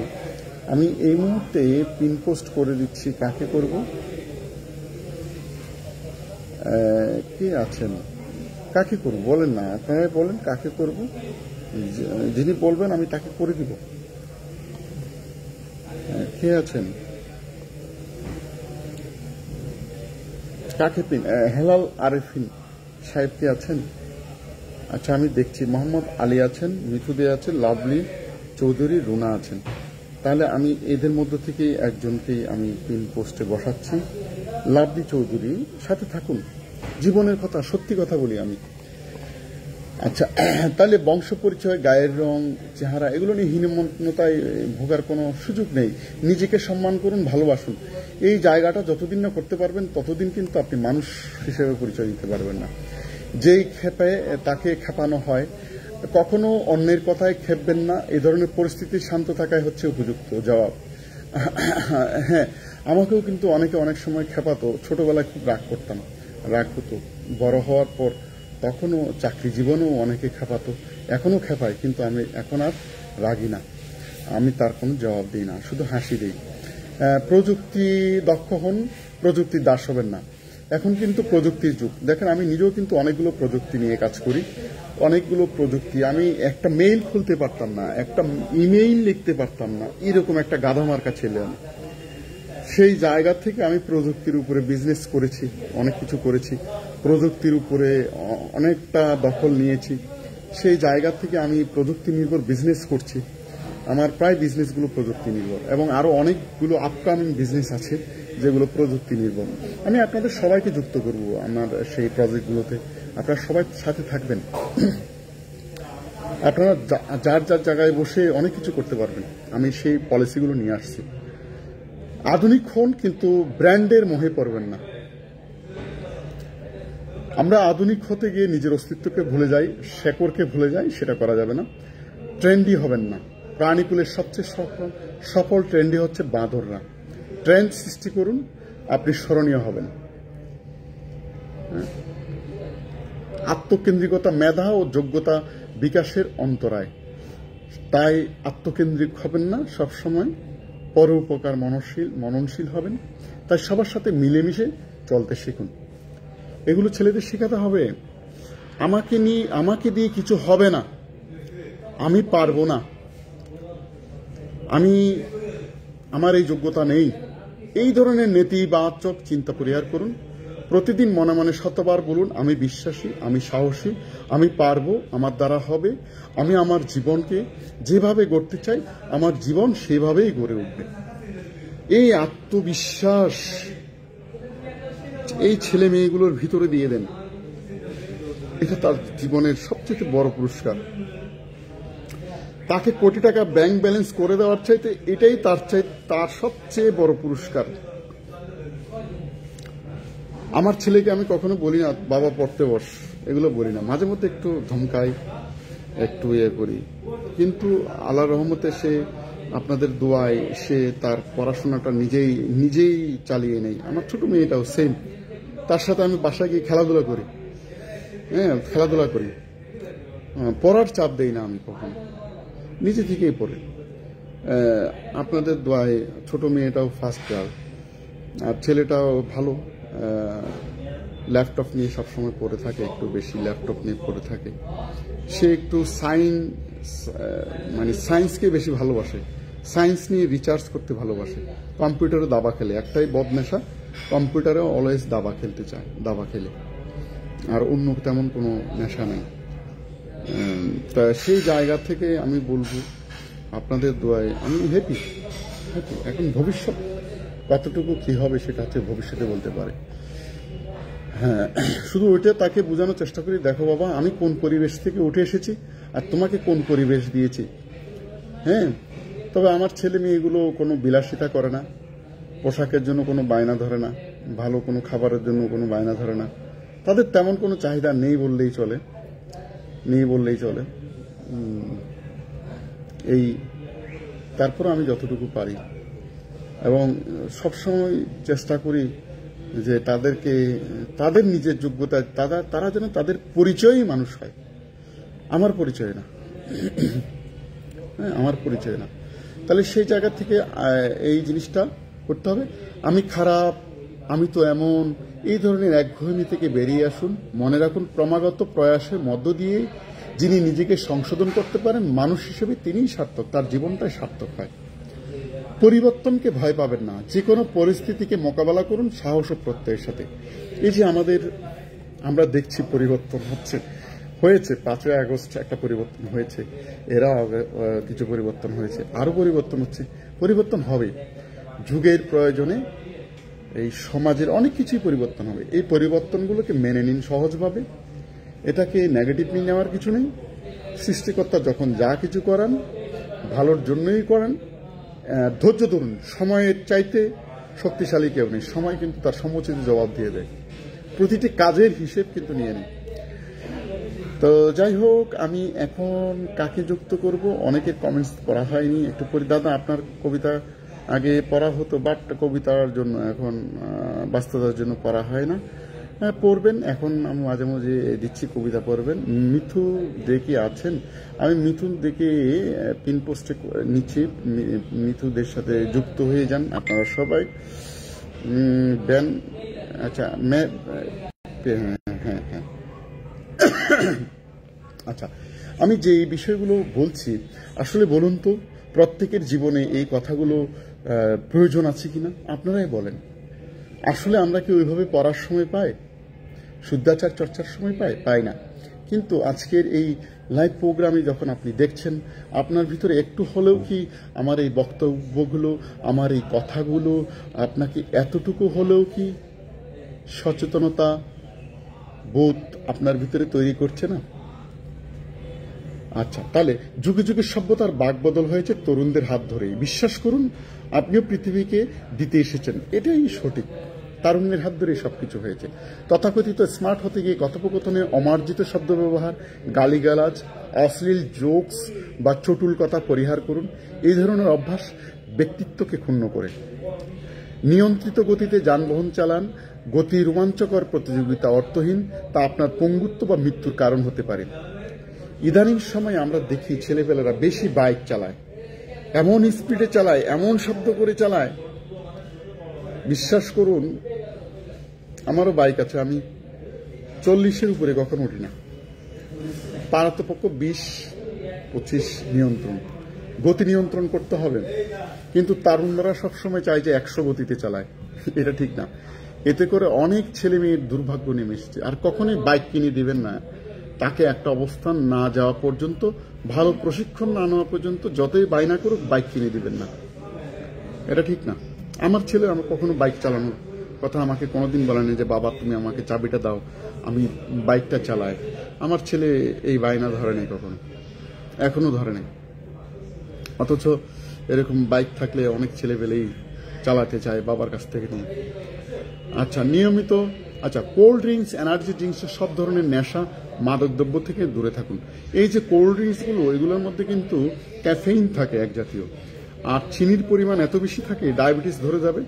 আমি এই মুহূর্তে পিন পোস্ট করে দিচ্ছি, কাকে করব, কে আছেন, কাকে করব বলেন না, আপনারা বলেন কাকে করব, যিনি বলবেন আমি তাকে করে দিব। কে আছেন, কাকে পিন, হেলাল আরেফিন সাহেব কে আছেন? আচ্ছা, আমি দেখছি। মোহাম্মদ আলী আছেন, মিথুদে আছেন, লাভলি চৌধুরী, রুনা আছেন। তাহলে আমি এদের মধ্য থেকে একজনকেই আমি পিন পোস্টে বসাচ্ছি। লাভলি চৌধুরী, সাথে থাকুন, জীবনের কথা, সত্যি কথা বলি আমি। আচ্ছা, তাহলে বংশ পরিচয়, গায়ের রং, চেহারা, এগুলো নিয়ে হীনমন্যতায় ভোগার কোনো সুযোগ নেই। নিজেকে সম্মান করুন, ভালোবাসুন। এই জায়গাটা যতদিন না করতে পারবেন, ততদিন কিন্তু আপনি মানুষ হিসেবে পরিচয় দিতে পারবেন না। যেই ক্ষেপে তাকে খেপানো হয়, কখনো অন্যের কথায় খেপবেন না। এই ধরনের পরিস্থিতি শান্ত থাকাই হচ্ছে উপযুক্ত জবাব। হ্যাঁ, আমাকেও কিন্তু অনেকে অনেক সময় খেপাতো। ছোটবেলায় খুব রাগ করতাম, রাগ হতো। বড় হওয়ার পর তখনও চাকরি জীবনেও অনেকে খেপাতো, এখনও খেপায়, কিন্তু আমি এখন আর রাগি না, আমি তার কোনো জবাব দিই না, শুধু হাসি দিই। প্রযুক্তি দক্ষ হন, প্রযুক্তির দাস হবেন না। এখন কিন্তু প্রযুক্তির যুগ। দেখেন, আমি নিজেও কিন্তু অনেকগুলো প্রযুক্তি নিয়ে কাজ করি, অনেকগুলো প্রযুক্তি। আমি একটা মেইল খুলতে পারতাম না, একটা ইমেইল লিখতে পারতাম না, এরকম একটা গাধামার্কা ছেলে আমি। সেই জায়গা থেকে আমি প্রযুক্তির উপরে বিজনেস করেছি, অনেক কিছু করেছি, প্রযুক্তির উপরে অনেকটা দখল নিয়েছি। সেই জায়গা থেকে আমি প্রযুক্তি নির্ভর বিজনেস করছি। আমার প্রায় বিজনেসগুলো প্রযুক্তি নির্ভর, এবং আরও অনেকগুলো আপকামিং বিজনেস আছে যেগুলো প্রযুক্তি নির্ভর। আমি আপনাদের সবাইকে যুক্ত করব আমার সেই প্রজেক্টগুলোতে, আপনারা সবাই সাথে থাকবেন। আপনারা যার যার জায়গায় বসে অনেক কিছু করতে পারবেন। আমি সেই পলিসিগুলো নিয়ে আসছি। আধুনিক হন, কিন্তু ব্র্যান্ডের মোহে পড়বেন না। আমরা আধুনিক হতে গিয়ে নিজের অস্তিত্বকে ভুলে যাই, শেকড়কে ভুলে যাই, সেটা করা যাবে না। ট্রেন্ডি হবেন না। প্রাণীকুলের সবচেয়ে সফল ট্রেন্ডি হচ্ছে বাঁদররা। ট্রেন্ড সৃষ্টি করুন, আপনি স্মরণীয় হবেন। আত্মকেন্দ্রিকতা মেধা ও যোগ্যতা বিকাশের অন্তরায়। তাই আত্মকেন্দ্রিক হবেন না, সবসময় পরোপকার মননশীল হবেন। তাই সবার সাথে মিলেমিশে চলতে শিখুন। এগুলো ছেলেদের শেখাতে হবে। আমাকে দিয়ে কিছু হবে না, আমি পারবো না, আমার এই যোগ্যতা নেই, এই ধরনের নেতিবাচক চিন্তা পরিহার করুন। প্রতিদিন মনে মনে শতবার বলুন, আমি বিশ্বাসী, আমি সাহসী, আমি পারবো, আমার দ্বারা হবে। আমি আমার জীবনকে যেভাবে গড়তে চাই, আমার জীবন সেভাবেই গড়ে উঠবে। এই আত্মবিশ্বাস এই ছেলে মেয়েগুলোর ভিতরে দিয়ে দেন। এটা তার জীবনের সবচেয়ে বড় পুরস্কার। তাকে কোটি টাকা ব্যাংক ব্যালেন্স করে দেওয়ার চাইতে এটাই তার সবচেয়ে বড় পুরস্কার। আমার ছেলেকে আমি কখনো বলি না বাবা পড়তে বস, এগুলো বলি না। মাঝে মধ্যে একটু ধমকাই, একটু করি, কিন্তু আল্লাহর রহমতে সে আপনাদের দোয়ায় সে তার পড়াশোনাটা নিজেই চালিয়ে নেয়। আমার ছোট মেয়েটাও সেম, তার সাথে আমি বাসায় গিয়ে খেলাধুলা করি, খেলাধুলা করি, পড়ার চাপ দেই না আমি কখনো, নিজে থেকেই পড়ে। আপনাদের দোয়ায় ছোট মেয়েটাও ফার্স্ট গার্ল, আর ছেলেটাও ভালো, ল্যাপটপ নিয়ে সবসময় পড়ে থাকে, একটু বেশি ল্যাপটপ নিয়ে পড়ে থাকে। সে একটু সায়েন্সকে বেশি ভালোবাসে, সায়েন্স নিয়ে রিসার্চ করতে ভালোবাসে। কম্পিউটারে দাবা খেলে, একটাই বদনেশা, কম্পিউটারে অলওয়েজ দাবা খেলতে চায়, দাবা খেলে, আর অন্য তেমন কোনো নেশা নেই। তা সেই জায়গা থেকে আমি বলবো আপনাদের দোয়ায় আমি হ্যাপি। এখন ভবিষ্যৎ কতটুকু কি হবে সেটা হচ্ছে ভবিষ্যতে বলতে পারে। হ্যাঁ, শুধু ওইটা তাকে বোঝানোর চেষ্টা করি, দেখো বাবা, আমি কোন পরিবেশ থেকে উঠে এসেছি আর তোমাকে কোন পরিবেশ দিয়েছি। হ্যাঁ, তবে আমার ছেলে মেয়েগুলো কোনো বিলাসিতা করে না, পোশাকের জন্য কোনো বায়না ধরে না, ভালো কোনো খাবারের জন্য কোনো বায়না ধরে না। তাদের তেমন কোনো চাহিদা নেই বললেই চলে। এই তারপর আমি যতটুকু পারি, এবং সবসময় চেষ্টা করি যে তাদের নিজের যোগ্যতা, তারা যেন তাদের পরিচয়ই মানুষ হয়, আমার পরিচয় না। হ্যাঁ, আমার পরিচয় না। তাহলে সেই জায়গা থেকে এই জিনিসটা করতে হবে। আমি খারাপ, আমি তো এমন, এই ধরনের একঘেয়েমি থেকে বেরিয়ে আসুন। মনে রাখুন, ক্রমাগত প্রয়াসের মধ্য দিয়ে যিনি নিজেকে সংশোধন করতে পারেন মানুষ হিসেবে, তিনিই সার্থক, তার জীবনটাই সার্থক হয়। পরিবর্তনকে ভয় পাবেন না, যে কোনো পরিস্থিতিকে মোকাবেলা করুন সাহস ও প্রত্যয়ের সাথে। এই যে আমরা দেখছি পরিবর্তন হয়েছে, 5ই আগস্ট একটা পরিবর্তন হয়েছে, এরা কিছু পরিবর্তন হয়েছে, আরো পরিবর্তন হচ্ছে, পরিবর্তন হবে। যুগের প্রয়োজনে এই সমাজের অনেক কিছুই পরিবর্তন হবে। এই পরিবর্তনগুলোকে মেনে নিন সহজভাবে, এটাকে নেগেটিভলি নেওয়ার কিছু নেই। সৃষ্টিকর্তা যখন যা কিছু করান ভালোর জন্যই করেন। ধৈর্য ধরুন, সময়ের চাইতে শক্তিশালী কেউ নেই। সময় কিন্তু তার সমুচিত জবাব দিয়ে দেয়, প্রতিটি কাজের হিসেব কিন্তু নিয়ে নেয়। তো যাই হোক, আমি এখন কাকে যুক্ত করব, অনেকের কমেন্টস পড়া হয়নি, একটু পড়ি। দাদা, আপনার কবিতা আগে পড়া হতো, বাট কবিতার জন্য এখন ব্যস্ততার জন্য পড়া হয় না। হ্যাঁ, পড়বেন। এখন আমি মাঝে মাঝে দিচ্ছি, কবিতা পড়বেন। মিথু দেখে আছেন, আমি মিথুন দেখে পিন পোস্টে নিচ্ছি, মিথুদের সাথে যুক্ত হয়ে যান আপনারা সবাই। ব্যান, আচ্ছা হ্যাঁ হ্যাঁ হ্যাঁ আচ্ছা, আমি যে এই বিষয়গুলো বলছি, আসলে বলুন তো প্রত্যেকের জীবনে এই কথাগুলো প্রয়োজন আছে কিনা আপনারাই বলেন। আসলে আমরা কি ওইভাবে পড়ার সময় পাই, শুদ্ধাচার চর্চার সময় পাই না। কিন্তু আজকের এই লাইভ প্রোগ্রামে যখন আপনি দেখছেন, আপনার ভিতরে একটু হলেও কি আমার এই বক্তব্যগুলো, আমার এই কথাগুলো আপনাকে এতটুকু হলেও কি সচেতনতা বোধ আপনার ভিতরে তৈরি করছে না? আচ্ছা, তাহলে যুগে যুগে সভ্যতার বাক বদল হয়েছে তরুণদের হাত ধরেই। বিশ্বাস করুন, আপনিও পৃথিবীকে দিতে এসেছেন, এটাই সঠিক। তারুণ্যের হাত ধরেই সবকিছু হয়েছে। তথাকথিত স্মার্ট হতে গিয়ে কথোপকথনে অমার্জিত শব্দ ব্যবহার, গালিগালাজ, অশ্লীল জোকস বা চটুল কথা পরিহার করুন। এই ধরনের অভ্যাস ব্যক্তিত্বকে ক্ষুণ্ণ করে। নিয়ন্ত্রিত গতিতে যানবাহন চালান। গতি রোমাঞ্চকর, প্রতিযোগিতা অর্থহীন, তা আপনার পঙ্গুত্ব বা মৃত্যুর কারণ হতে পারে। ইদানিং সময় আমরা দেখি ছেলেপেলেরা বেশি বাইক চালায়, এমন স্পিডে চালায়, এমন শব্দ করে চালায়। বিশ্বাস করুন, আমারও বাইক আছে, আমি 40-এর উপরে কখনো উঠি না। পারতপক্ষ 20-25 নিয়ন্ত্রণ, গতি নিয়ন্ত্রণ করতে হবে। কিন্তু তারুণরা সবসময় চায় যে 100 গতিতে চালায়, এটা ঠিক না। এতে করে অনেক ছেলে মেয়ের দুর্ভাগ্য নেমে এসছে। আর কখনোই বাইক কিনে দিবেন না তাকে, একটা অবস্থান না যাওয়া পর্যন্ত, ভালো প্রশিক্ষণ না নেওয়া পর্যন্ত যতই বায়না করুক বাইক কিনে দিবেন না, এটা ঠিক না। আমার ছেলে আমার কখনো বাইক চালানোর কথা আমাকে কোনোদিন বলেনি যে বাবা তুমি আমাকে চাবিটা দাও আমি বাইকটা চালাই। আমার ছেলে এই বায়না ধরে নেই কখনো, এখনো ধরে নেই। অথচ এরকম বাইক থাকলে অনেক ছেলেপেলেই চালাতে চায় বাবার কাছ থেকে নিয়ে। আচ্ছা, নিয়মিত কোল্ড ড্রিঙ্কস, এনার্জি ড্রিঙ্কস, সব ধরনের নেশা মাদকদ্রব্য থেকে দূরে থাকুন। এই যে কোল্ড ড্রিঙ্কসগুলো, এগুলোর মধ্যে কিন্তু ক্যাফেইন থাকে এক জাতীয়, আর চিনির পরিমাণ এত বেশি থাকে ডায়াবেটিস ধরে যাবে,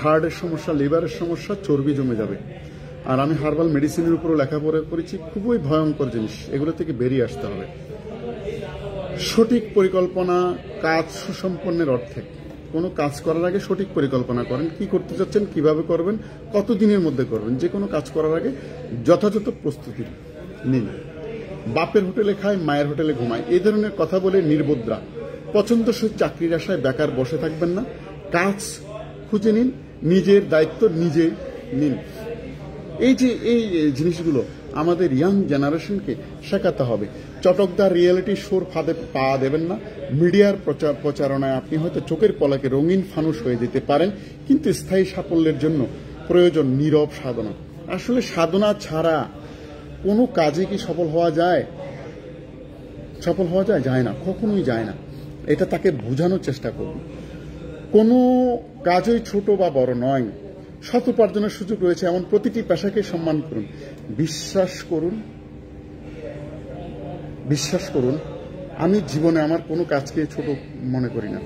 হার্টের সমস্যা, লিভারের সমস্যা, চর্বি জমে যাবে। আর আমি হার্বাল মেডিসিনের উপরও লেখাপড়া করেছি, খুবই ভয়ঙ্কর জিনিস, এগুলো থেকে বেরিয়ে আসতে হবে। সঠিক পরিকল্পনা কাজ সুসম্পন্নের অর্থে। কোনো কাজ করার আগে সঠিক পরিকল্পনা করেন, কি করতে চাচ্ছেন, কিভাবে করবেন, কত দিনের মধ্যে করবেন। যে কোনো কাজ করার আগে যথাযথ প্রস্তুতি নিন। বাপের হোটেলে খায়, মায়ের হোটেলে ঘুমায়, এই ধরনের কথা বলে নির্বোধরা। পছন্দসই চাকরির আশায় বেকার বসে থাকবেন না, কাজ খুঁজে নিন, নিজের দায়িত্ব নিজে নিন। এই যে এই জিনিসগুলো আমাদের ইয়াং জেনারেশনকে শেখাতে হবে। চটকদার রিয়েলিটি শোর ফাঁদে পা দেবেন না। মিডিয়ার প্রচারণায় আপনি হয়তো চোখের পলকে রঙিন ফানুষ হয়ে যেতে পারেন, কিন্তু স্থায়ী সাফল্যের জন্য প্রয়োজন নীরব সাধনা। আসলে সাধনা ছাড়া কোনো কাজে কি সফল হওয়া যায়? সফল হওয়া যায়? যায় না, কখনোই যায় না। এটা তাকে বোঝানোর চেষ্টা করুন। কোনো কাজই ছোট বা বড় নয়, সৎ উপার্জনের সুযোগ রয়েছে, এমন প্রতিটি পেশাকে সম্মান করুন। বিশ্বাস করুন, আমি জীবনে আমার কোনো কাজকে ছোট মনে করি না।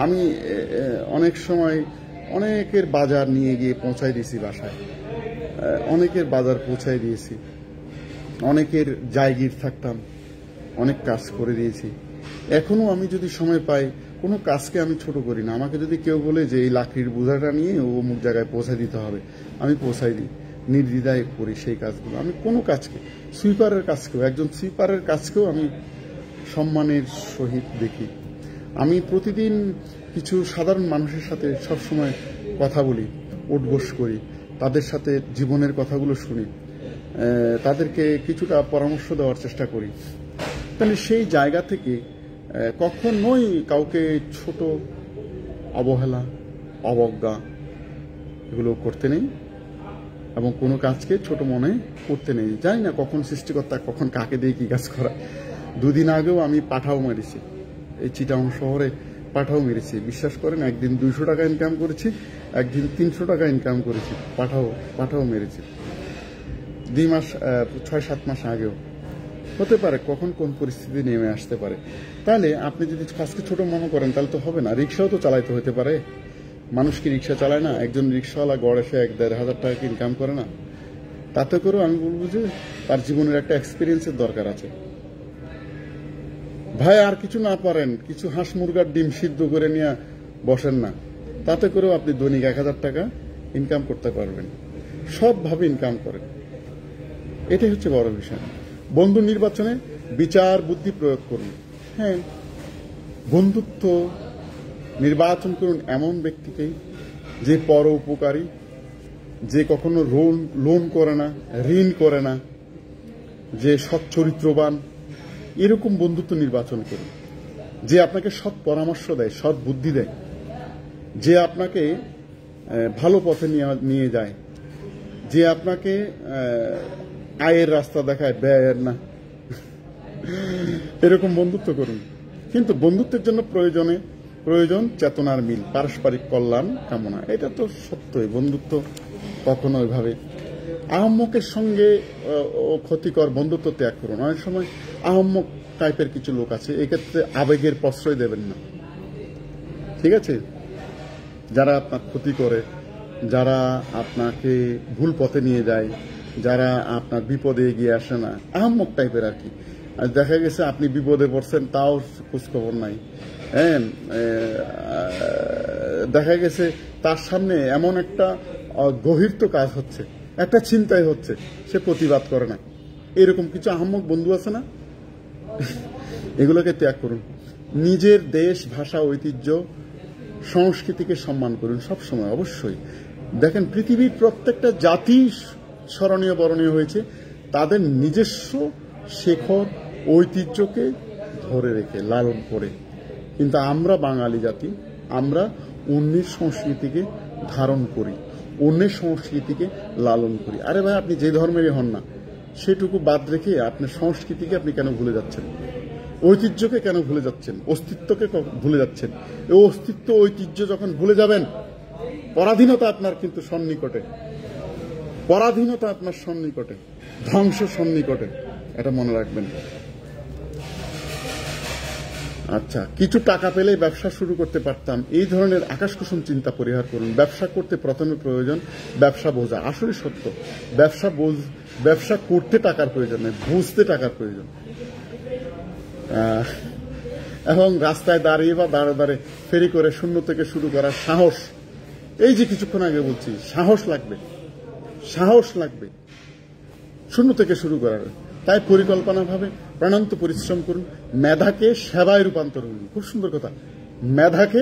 আমি অনেক সময় অনেকের বাজার নিয়ে গিয়ে পৌঁছাই দিয়েছি বাসায়, অনেকের বাজার পৌঁছাই দিয়েছি, অনেকের জায়গির থাকতাম, অনেক কাজ করে দিয়েছি। এখনো আমি যদি সময় পাই কোনো কাজকে আমি ছোট করি না। আমাকে যদি কেউ বলে যে এই লাকড়ির বোঝাটা নিয়ে অমুক জায়গায় পৌঁছায় দিতে হবে, আমি পৌঁছাই দিই, নির্দ্বিধায় করি সেই কাজগুলো। আমি কোনো কাজকে, সুইপারের কাজকেও, একজন সুইপারের কাজকেও আমি সম্মানের সহিত দেখি। আমি প্রতিদিন কিছু সাধারণ মানুষের সাথে সবসময় কথা বলি, উঠবোস করি, তাদের সাথে জীবনের কথাগুলো শুনি, তাদেরকে কিছুটা পরামর্শ দেওয়ার চেষ্টা করি। তাহলে সেই জায়গা থেকে কখনোই কাউকে ছোট, অবহেলা, অবজ্ঞা এগুলো করতে নেই, এবং কোনো কাজকে ছোট মনে করতে নেই। জানি না কখন সৃষ্টিকর্তা কখন কাকে দিয়ে কি কাজ করা। দুদিন আগেও আমি পাঠাও মেরেছি, এই চিটাং শহরে পাঠাও মেরেছি। বিশ্বাস করেন, একদিন 200 টাকা ইনকাম করেছি, একদিন 300 টাকা ইনকাম করেছি, পাঠাও মেরেছি। 6-7 মাস আগেও। হতে পারে কখন কোন পরিস্থিতি নেমে আসতে পারে। তাহলে আপনি যদি কাজকে ছোট মনে করেন তাহলে তো হবে না। রিক্সাও তো চালাইতে হতে পারে, মানুষ কি রিক্সা চালায় না? একজন রিক্সাওয়ালা গড়ে সে 1-1.5 টাকা ইনকাম করে না? তাতে করেও আমি বলবো যে তার জীবনের একটা এক্সপিরিয়েন্সের দরকার আছে। ভাই আর কিছু না পারেন, কিছু হাঁস মুরগার ডিম সিদ্ধ করে নিয়ে বসেন না, তাতে করেও আপনি দৈনিক 1000 টাকা ইনকাম করতে পারবেন। সবভাবে ইনকাম করেন, এটাই হচ্ছে বড় বিষয়। বন্ধু নির্বাচনে বিচার বুদ্ধি প্রয়োগ করুন। হ্যাঁ, বন্ধুত্ব নির্বাচন করুন এমন ব্যক্তিকেই যে পর উপকারী, যে কখনো লোন করে না, ঋণ করে না, যে সৎ চরিত্রবান, এরকম বন্ধুত্ব নির্বাচন করুন। যে আপনাকে সৎ পরামর্শ দেয়, সৎ বুদ্ধি দেয়, যে আপনাকে ভালো পথে নিয়ে যায়, যে আপনাকে আয়ের রাস্তা দেখায়, ব্যয়ের না। এরকম বন্ধুত্ব করুন। কিন্তু বন্ধুত্বের জন্য প্রয়োজন চেতনার মিল, পারস্পরিক কল্যাণ কামনা। এটা তো সত্যই, বন্ধুত্ব কখনো ওইভাবে আহম্মকের সঙ্গে ক্ষতিকর বন্ধুত্ব ত্যাগ করুন। অনেক সময় আহম্মক টাইপের কিছু লোক আছে, এক্ষেত্রে আবেগের প্রশ্রয় দেবেন না, ঠিক আছে? যারা আপনার ক্ষতি করে, যারা আপনাকে ভুল পথে নিয়ে যায়, যারা আপনার বিপদে এগিয়ে আসে না, আহম্মক টাইপের আর কি। আর দেখা গেছে আপনি বিপদে পড়ছেন, তাও খোঁজখবর নাই। হ্যাঁ, দেখা গেছে তার সামনে এমন একটা গভীরত কাজ হচ্ছে, একটা চিন্তাই হচ্ছে, সে প্রতিবাদ করে না। এরকম কিছু আহম্মক বন্ধু আছে না? এগুলোকে ত্যাগ করুন। নিজের দেশ, ভাষা, ঐতিহ্য, সংস্কৃতিকে সম্মান করুন সবসময়, অবশ্যই। দেখেন, পৃথিবীর প্রত্যেকটা জাতি স্মরণীয় বরণীয় হয়েছে তাদের নিজস্ব শেখর ঐতিহ্যকে ধরে রেখে, লালন করে। কিন্তু আমরা বাঙালি জাতি, আমরা অন্যের সংস্কৃতিকে ধারণ করি, অন্যের সংস্কৃতিকে লালন করি। আরে ভাই, আপনি যে ধর্মেরই হন না, সেটুকু বাদ রেখে আপনার সংস্কৃতিকে আপনি কেন ভুলে যাচ্ছেন? ঐতিহ্যকে কেন ভুলে যাচ্ছেন? অস্তিত্বকে ভুলে যাচ্ছেন। এই অস্তিত্ব, ঐতিহ্য যখন ভুলে যাবেন, পরাধীনতা আপনার কিন্তু সন্নিকটে, পরাধীনতা আপনার সন্নিকটে, ধ্বংস সন্নিকটে, এটা মনে রাখবেন। আচ্ছা, কিছু টাকা পেলেই ব্যবসা শুরু করতে পারতাম, এই ধরনের আকাশকুসুম চিন্তা পরিহার করুন। ব্যবসা করতে প্রথমে প্রয়োজন ব্যবসা বোঝা। আসলে সত্য, ব্যবসা করতে টাকার প্রয়োজন নেই, বুঝতে টাকার প্রয়োজন। এবং রাস্তায় দাঁড়িয়ে বা দাঁড়ে ফেরি করে শূন্য থেকে শুরু করার সাহস, এই যে কিছুক্ষণ আগে বলছি, সাহস লাগবে শূন্য থেকে শুরু করার। তাই পরিকল্পনাভাবে প্রাণান্ত পরিশ্রম করুন, মেধাকে সেবায় রূপান্তর করুন। খুব সুন্দর কথা, মেধাকে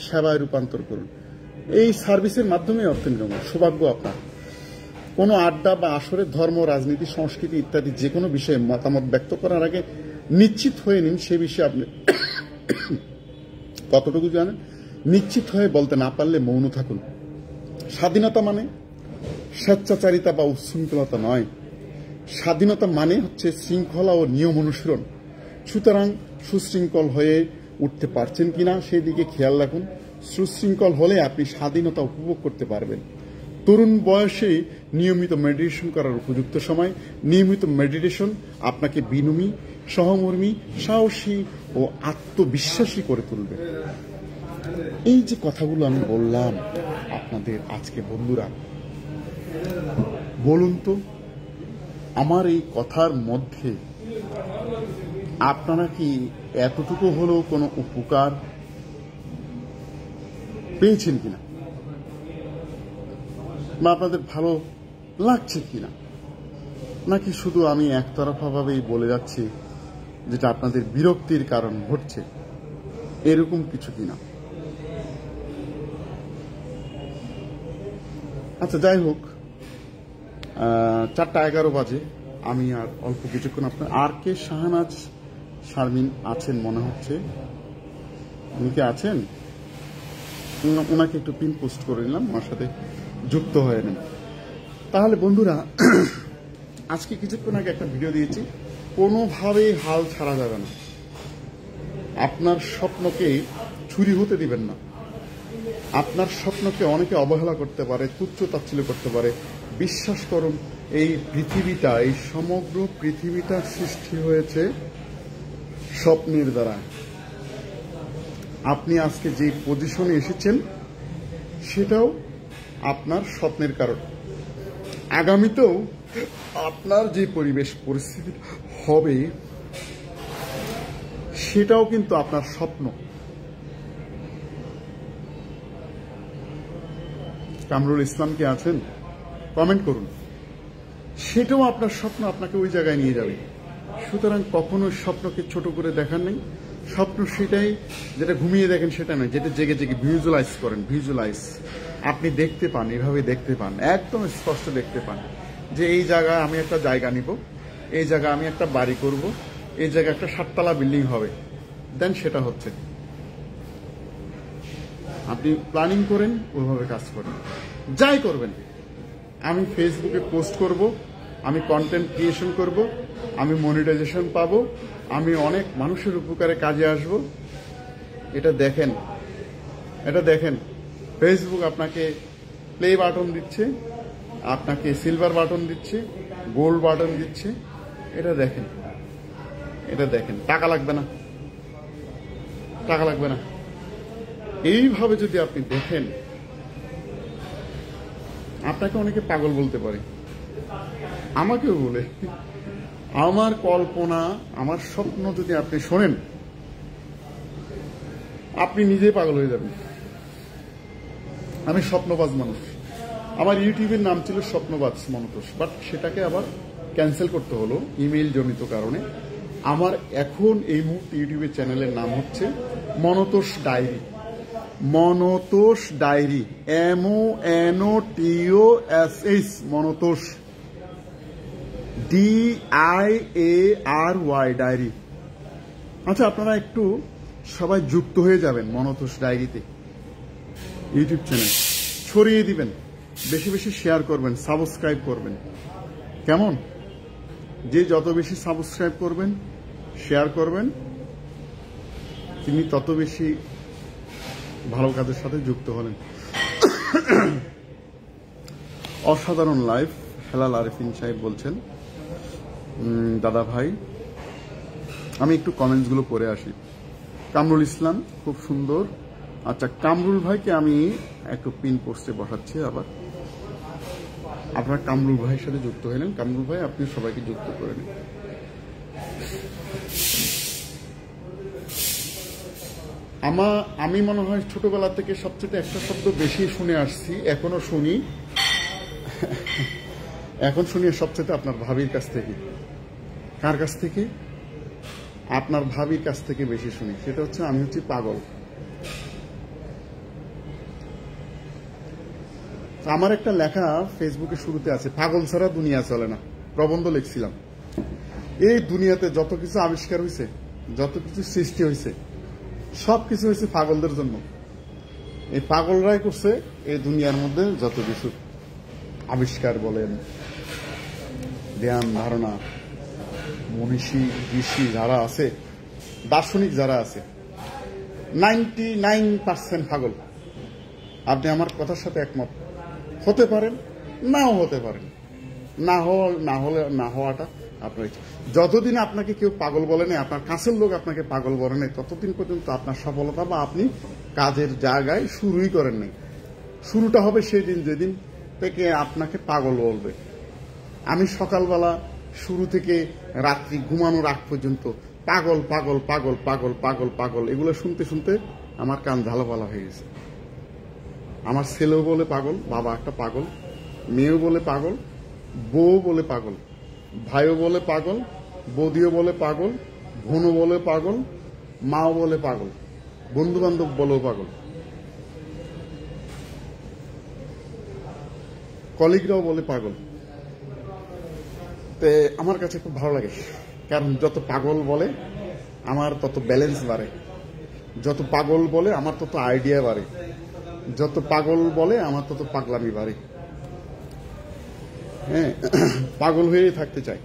সেবায় রূপান্তর করুন। এই সার্ভিসের মাধ্যমে অর্থ ইনকাম। সৌভাগ্য আপনার। কোনো আড্ডা বা আসরে ধর্ম, রাজনীতি, সংস্কৃতি ইত্যাদি যে কোনো বিষয়ে মতামত ব্যক্ত করার আগে নিশ্চিত হয়ে নিন সে বিষয়ে আপনি কতটুকু জানেন। নিশ্চিত হয়ে বলতে না পারলে মৌন থাকুন। স্বাধীনতা মানে স্বেচ্ছাচারিতা বা উচ্ছৃঙ্খলতা নয়। স্বাধীনতা মানে হচ্ছে শৃঙ্খলা ও নিয়ম অনুসরণ। সুতরাং সুশৃঙ্খল হয়ে উঠতে পারছেন কিনা সেই দিকে খেয়াল রাখুন। সুশৃঙ্খল হলে আপনি স্বাধীনতা উপভোগ করতে পারবেন। তরুণ বয়সে নিয়মিত মেডিটেশন করার উপযুক্ত সময়। নিয়মিত মেডিটেশন আপনাকে বিনয়ী, সহমর্মী, সাহসী ও আত্মবিশ্বাসী করে তুলবে। এই যে কথাগুলো আমি বললাম আপনাদের আজকে, বন্ধুরা বলুন তো, আমার এই কথার মধ্যে আপনারা কি এতটুকু হলেও কোনো উপকার পেয়েছেন কিনা, বা আপনাদের ভালো লাগছে কিনা, নাকি শুধু আমি একতরফাভাবেই বলে যাচ্ছি যেটা আপনাদের বিরক্তির কারণ ঘটছে, এরকম কিছু কিনা। আচ্ছা, যাই হোক, 4:11 বাজে। আমি আর অল্প কিছুক্ষণ আপনার আর.কে. শাহনাজ শারমিন আছেন মনে হচ্ছে, উনি কি আছেন? ওনাকে একটু পিন পোস্ট করে নিলাম, ওনার সাথে যুক্ত হয়ে নেন। তাহলে বন্ধুরা, আজকে কিছুক্ষণ আগে একটা ভিডিও দিয়েছি, কোনোভাবেই হাল ছাড়া যাবে না। আপনার স্বপ্নকে চুরি হতে দিবেন না। আপনার স্বপ্নকে অনেকে অবহেলা করতে পারে, তুচ্ছ তাচ্ছিল্য করতে পারে। বিশ্বাস করুন, এই পৃথিবীটা, এই সমগ্র পৃথিবীটা সৃষ্টি হয়েছে স্বপ্নের দ্বারা। আপনি আজকে যে পজিশনে এসেছেন, সেটাও আপনার স্বপ্নের কারণ। আগামীতেও আপনার যে পরিবেশ পরিস্থিতি হবে সেটাও কিন্তু আপনার স্বপ্ন। কামরুল ইসলাম কি আছেন? কমেন্ট করুন। সেটাও আপনার স্বপ্ন, আপনাকে ওই জায়গায় নিয়ে যাবে। সুতরাং কখনো স্বপ্নকে ছোট করে দেখার নেই। স্বপ্ন সেটাই যেটা ঘুমিয়ে দেখেন সেটা নয়, যেটা জেগে জেগে ভিজুয়ালাইজ করেন। ভিজুয়ালাইজ আপনি দেখতে পান, এভাবে দেখতে পান, একদম স্পষ্ট দেখতে পান যে এই জায়গায় আমি একটা জায়গা নিব, এই জায়গায় আমি একটা বাড়ি করব, এই জায়গায় একটা 7 তলা বিল্ডিং হবে, দেন সেটা হচ্ছে। আপনি প্ল্যানিং করেন, ওইভাবে কাজ করেন, যাই করবেন। আমি ফেসবুকে পোস্ট করব, আমি কন্টেন্ট ক্রিয়েশন করব, আমি মনিটাইজেশন পাবো, আমি অনেক মানুষের উপকারে কাজে আসব। এটা দেখেন, এটা দেখেন। ফেসবুক আপনাকে প্লে বাটন দিচ্ছে, আপনাকে সিলভার বাটন দিচ্ছে, গোল্ড বাটন দিচ্ছে। এটা দেখেন, এটা দেখেন। টাকা লাগবে না, টাকা লাগবে না। এইভাবে যদি আপনি দেখেন, আপনাকে অনেকে পাগল বলতে পারে, আমাকেও বলে। আমার কল্পনা, আমার স্বপ্ন যদি আপনি শোনেন, আপনি নিজেই পাগল হয়ে যাবেন। আমি স্বপ্নবাজ মানুষ। আমার ইউটিউবের নাম ছিল স্বপ্নবাজ মনতোষ, বাট সেটাকে আবার ক্যান্সেল করতে হলো ইমেইল জনিত কারণে। আমার এখন এই মুহূর্তে ইউটিউবের চ্যানেলের নাম হচ্ছে Monotosh diary. Monotosh diary, MONOTOSH, Monotosh, DIARY, diary. আচ্ছা, আপনারা একটু সবাই যুক্ত হয়ে যাবেন মনতোষ ডায়েরিতে, ইউটিউব চ্যানেল ছড়িয়ে দিবেন, বেশি বেশি শেয়ার করবেন, সাবস্ক্রাইব করবেন। কেমন? যে যত বেশি সাবস্ক্রাইব করবেন, শেয়ার করবেন, তিনি তত বেশি ভালো কাজের সাথে যুক্ত হলেন। অসাধারণ লাইফ, হেলাল আরিফিন সাহেব বলছেন, দাদা ভাই আমি একটু কমেন্টসগুলো পড়ে আসি। কামরুল ইসলাম, খুব সুন্দর। আচ্ছা, কামরুল ভাইকে আমি একটু পিন পোস্টে বসাচ্ছি। আবার আপনারা কামরুল ভাইয়ের সাথে যুক্ত হলেন। কামরুল ভাই, আপনি সবাইকে যুক্ত করে নিন। আমি মনে হয় ছোটবেলা থেকে সবচেয়ে একটা শব্দ বেশি শুনে আসছি, এখনো শুনি, এখন শুনি সবচেয়ে আপনার ভাবির কাছ থেকে। কার কাছ থেকে? আপনার ভাবির কাছ থেকে বেশি শুনি। সেটা হচ্ছে আমি হচ্ছি পাগল। আমার একটা লেখা ফেসবুকে শুরুতে আছে, পাগল ছাড়া দুনিয়া চলে না। প্রবন্ধ লিখছিলাম, এই দুনিয়াতে যত কিছু আবিষ্কার হয়েছে, যত কিছু সৃষ্টি হয়েছে, সবকিছু হয়েছে পাগলদের জন্য। এই পাগলরাই করছে এই দুনিয়ার মধ্যে যত কিছু আবিষ্কার বলেন, ধ্যান ধারণা, মনীষী ঋষি যারা আছে, দার্শনিক যারা আছে, 99% পাগল। আপনি আমার কথার সাথে একমত হতে পারেন, নাও হতে পারেন, না হওয়াটা আপনার ইচ্ছা। যতদিন আপনাকে কেউ পাগল বলে নাই, আপনার কাছের লোক আপনাকে পাগল বলে নাই, ততদিন পর্যন্ত আপনার সফলতা বা আপনি কাজের জায়গায় শুরুই করেন নাই। শুরুটা হবে সেই দিন যেদিন থেকে আপনাকে পাগল বলবে। আমি সকালবেলা শুরু থেকে রাত্রি ঘুমানোর আগ পর্যন্ত পাগল পাগল পাগল পাগল পাগল পাগল এগুলো শুনতে শুনতে আমার কান ঝালাপালা হয়ে গেছে। আমার ছেলেও বলে পাগল, বাবা একটা পাগল, মেয়েও বলে পাগল, বউ বলে পাগল, ভাইও বলে পাগল, বৌদিও বলে পাগল, বোনও বলে পাগল, মাও বলে পাগল, বন্ধু বান্ধব বলেও পাগল, কলিগরাও বলে পাগল। তে আমার কাছে খুব ভালো লাগে, কারণ যত পাগল বলে আমার তত ব্যালেন্স বাড়ে, যত পাগল বলে আমার তত আইডিয়া বাড়ে, যত পাগল বলে আমার তত পাগলামি বাড়ে। হ্যাঁ, পাগল হয়েই থাকতে চাই।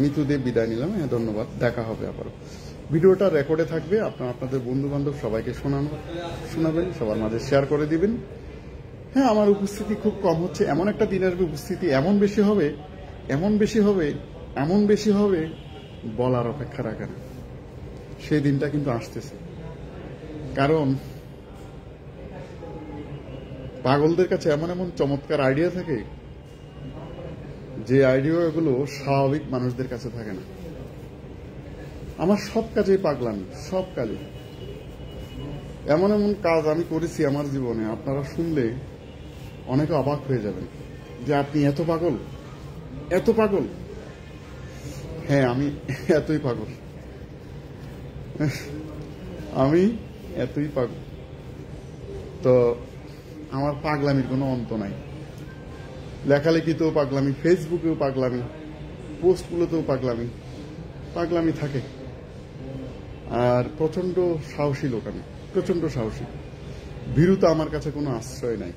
মিতুদেব বিদায় নিলাম। হ্যাঁ, ধন্যবাদ, দেখা হবে আবারও। ভিডিওটা রেকর্ডে থাকবে, আপনাদের বন্ধু বান্ধব সবাইকে শোনাবেন, সবার মাঝে শেয়ার করে দিবেন। হ্যাঁ, আমার উপস্থিতি খুব কম হচ্ছে, এমন একটা দিন আসবে উপস্থিতি এমন বেশি হবে, এমন বেশি হবে, এমন বেশি হবে, বলার অপেক্ষা রাখে না। সেই দিনটা কিন্তু আসতেছে। কারণ পাগলদের কাছে এমন এমন চমৎকার আইডিয়া থাকে যে আইডিয়াগুলো স্বাভাবিক মানুষদের কাছে থাকে না। আমার সব কাজেই পাগলামি, সব কাজে এমন এমন কাজ আমি করেছি আমার জীবনে, আপনারা শুনলে অনেকে অবাক হয়ে যাবেন যে আপনি এত পাগল, এত পাগল। হ্যাঁ, আমি এতই পাগল, আমি এতই পাগল। তো আমার পাগলামির কোনো অন্ত নাই। লেখালেখিতেও পাগলামি, ফেসবুকেও পাগলামি, পোস্টগুলোতেও পাগলামি, পাগলামি থাকে। আর প্রচন্ড সাহসী লোক আমি, প্রচন্ড সাহসী। ভীরুতা আমার কাছে কোনো আশ্রয় নাই।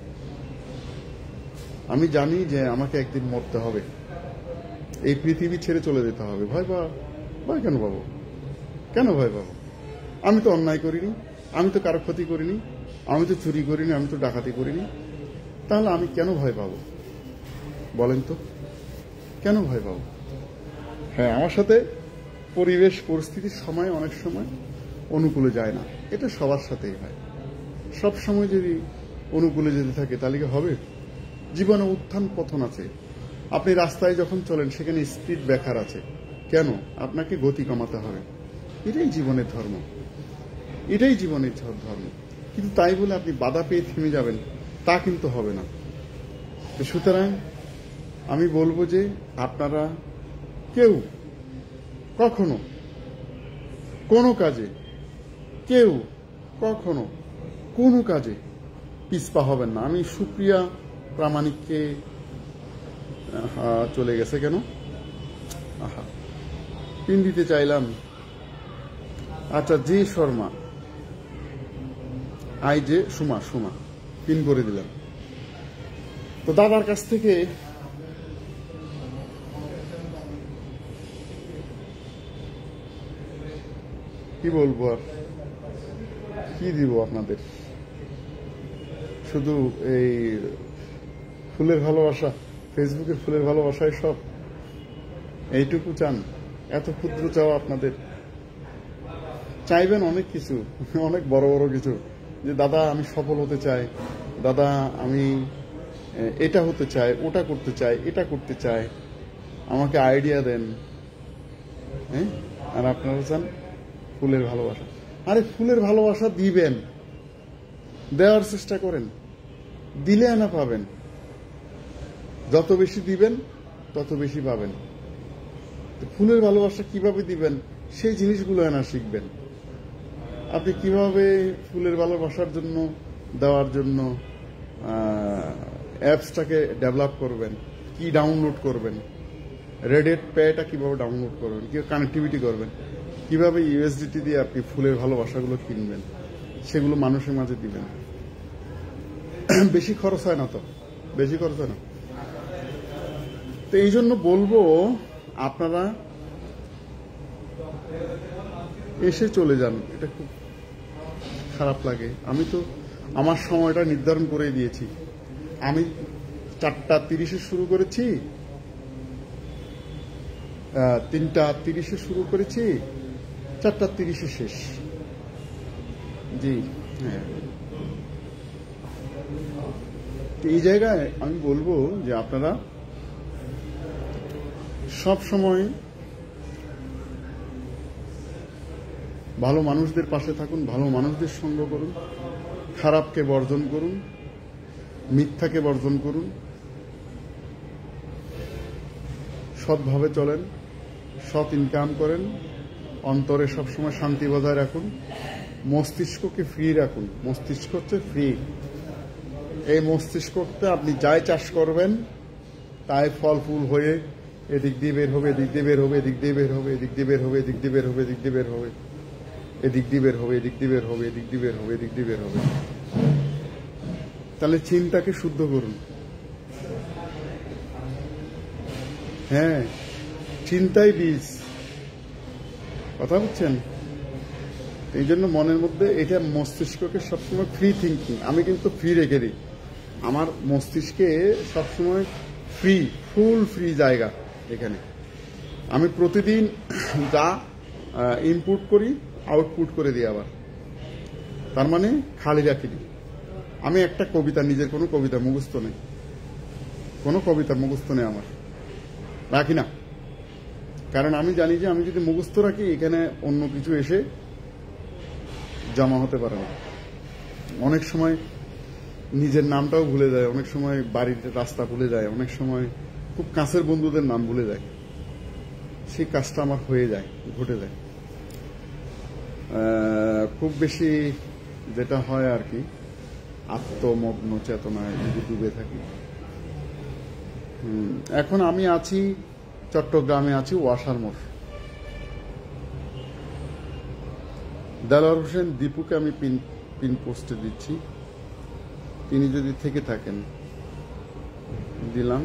আমি জানি যে আমাকে একদিন মরতে হবে, এই পৃথিবী ছেড়ে চলে যেতে হবে। ভয় কেন পাবো? কেন ভয় পাবো? আমি তো অন্যায় করিনি, আমি তো কারো ক্ষতি করিনি, আমি তো চুরি করিনি, আমি তো ডাকাতি করিনি। তাহলে আমি কেন ভয় পাবো বলেন তো? কেন ভয় পাবো? হ্যাঁ, আমার সাথে পরিবেশ পরিস্থিতির সময় অনেক সময় অনুকূলে যায় না, এটা সবার সাথেই হয়। সব সময় যদি অনুকূলে যেতে থাকে তাহলে কি হবে? জীবনে উত্থান পতন আছে। আপনি রাস্তায় যখন চলেন সেখানে স্পিড ব্রেকার আছে। কেন? আপনাকে গতি কমাতে হবে। এটাই জীবনের ধর্ম, এটাই জীবনের ধর্ম। কিন্তু তাই বলে আপনি বাধা পেয়ে থেমে যাবেন তা কিন্তু হবে না। সুতরাং আমি বলবো যে আপনারা কেউ কখনো কোনো কাজে, কেউ কখনো কোনো কাজে পিছপা হবেন না। আমি সুপ্রিয়া প্রামাণিককে চলে গেছে কেন? পিন দিতে চাইলাম। আচ্ছা, জি শর্মা, যে সুমা পিন করে দিলাম। তো দাদার কাছ থেকে কি বলবো, আর কি দিব আপনাদের? শুধু এই ফুলের ভালোবাসা, ফেসবুকে ফুলের ভালোবাসায় সব এইটুকু চান? এত ক্ষুদ্র চাওয়া আপনাদের? চাইবেন অনেক কিছু, অনেক বড় বড় কিছু, যে দাদা আমি সফল হতে চাই, দাদা আমি এটা হতে চাই, ওটা করতে চাই, এটা করতে চাই, আমাকে আইডিয়া দেন। হ্যাঁ, আর আপনারা চান ফুলের ভালোবাসা। আরে ফুলের ভালোবাসা দিবেন, দেওয়ার চেষ্টা করেন, দিলে না পাবেন। যত বেশি দিবেন তত বেশি পাবেন। ফুলের ভালোবাসা কিভাবে দিবেন সেই জিনিসগুলো না শিখবেন। আপনি কিভাবে ফুলের ভালোবাসার জন্য, দেওয়ার জন্য অ্যাপসটাকে ডেভেলপ করবেন, কি ডাউনলোড করবেন, রেডিট পেটা কিভাবে ডাউনলোড করবেন, কি কানেক্টিভিটি করবেন, কিভাবে ইউএসডিটি দিয়ে আপনি ফুলের ভালোবাসাগুলো কিনবেন, সেগুলো মানুষের মাঝে দিবেন। বেশি খরচ হয় না তো, বেশি খরচ হয় না। তো এই জন্য বলবো আপনারা এসে চলে যান। এটা খুব খারাপ লাগে। আমি তো আমার সময়টা নির্ধারণ করে দিয়েছি। আমি 4:30 শুরু করেছি, 3:30 শুরু করেছি, 4:30 শেষ। জি হ্যাঁ, এই জায়গায় আমি বলবো যে আপনারা সব সময় ভালো মানুষদের পাশে থাকুন, ভালো মানুষদের সঙ্গ করুন, খারাপকে বর্জন করুন, মিথ্যাকে বর্জন করুন, সৎভাবে চলেন, সৎ ইনকাম করেন, অন্তরে সবসময় শান্তি বজায় রাখুন, মস্তিষ্ককে ফ্রি রাখুন। মস্তিষ্ক হচ্ছে ফ্রি। এই মস্তিষ্কতে আপনি যাই চাষ করবেন তাই ফল ফুল হয়ে এদিক দিয়ে বের হবে, এদিক দিয়ে বের হবে, এদিক দিয়ে বের হবে, এদিক দিয়ে বের হবে, এদিক দিয়ে বের হবে, এদিক দিয়ে বের হবে, এদিক দিয়ে বের হবে, এদিক দিয়ে বের হবে, এদিক দিয়ে বের হবে, এদিক দিয়ে বের হবে। তাহলে চিন্তাকে শুদ্ধ করুন। হ্যাঁ, চিন্তাই বীজ, কথা বুঝছেন? এই জন্য মনের মধ্যে এটা, মস্তিষ্ককে সবসময় ফ্রি থিঙ্কিং, আমি কিন্তু ফ্রি রেখে দিই। আমার মস্তিষ্কে সবসময় ফ্রি, ফুল ফ্রি জায়গা এখানে। আমি প্রতিদিন যা ইনপুট করি আউটপুট করে দিই আবার। তার মানে খালি রাখিনি। আমি একটা কবিতা, নিজের কোনো কবিতা মুখস্থ নেই, কোনো কবিতা মুখস্থ নেই আমার, রাখি না। কারণ আমি জানি যে আমি যদি মুখস্থ রাখি এখানে অন্য কিছু এসে জমা হতে পারে না। অনেক সময় নিজের নামটাও ভুলে যায়, অনেক সময় বাড়ির রাস্তা ভুলে যায়, অনেক সময় খুব কাছের বন্ধুদের নাম ভুলে যায়। সেই কাজটা আমার হয়ে যায়, ঘটে যায়। খুব বেশি যেটা হয় আর কি, আত্মমগ্ন চেতনায় ডুবে থাকি। এখন আমি আছি চট্টগ্রামে, আছি ওয়াসার মোড়। দেলোয়ার হোসেন দীপুকে আমি পিন পোস্টে দিচ্ছি, তিনি যদি থেকে থাকেন দিলাম।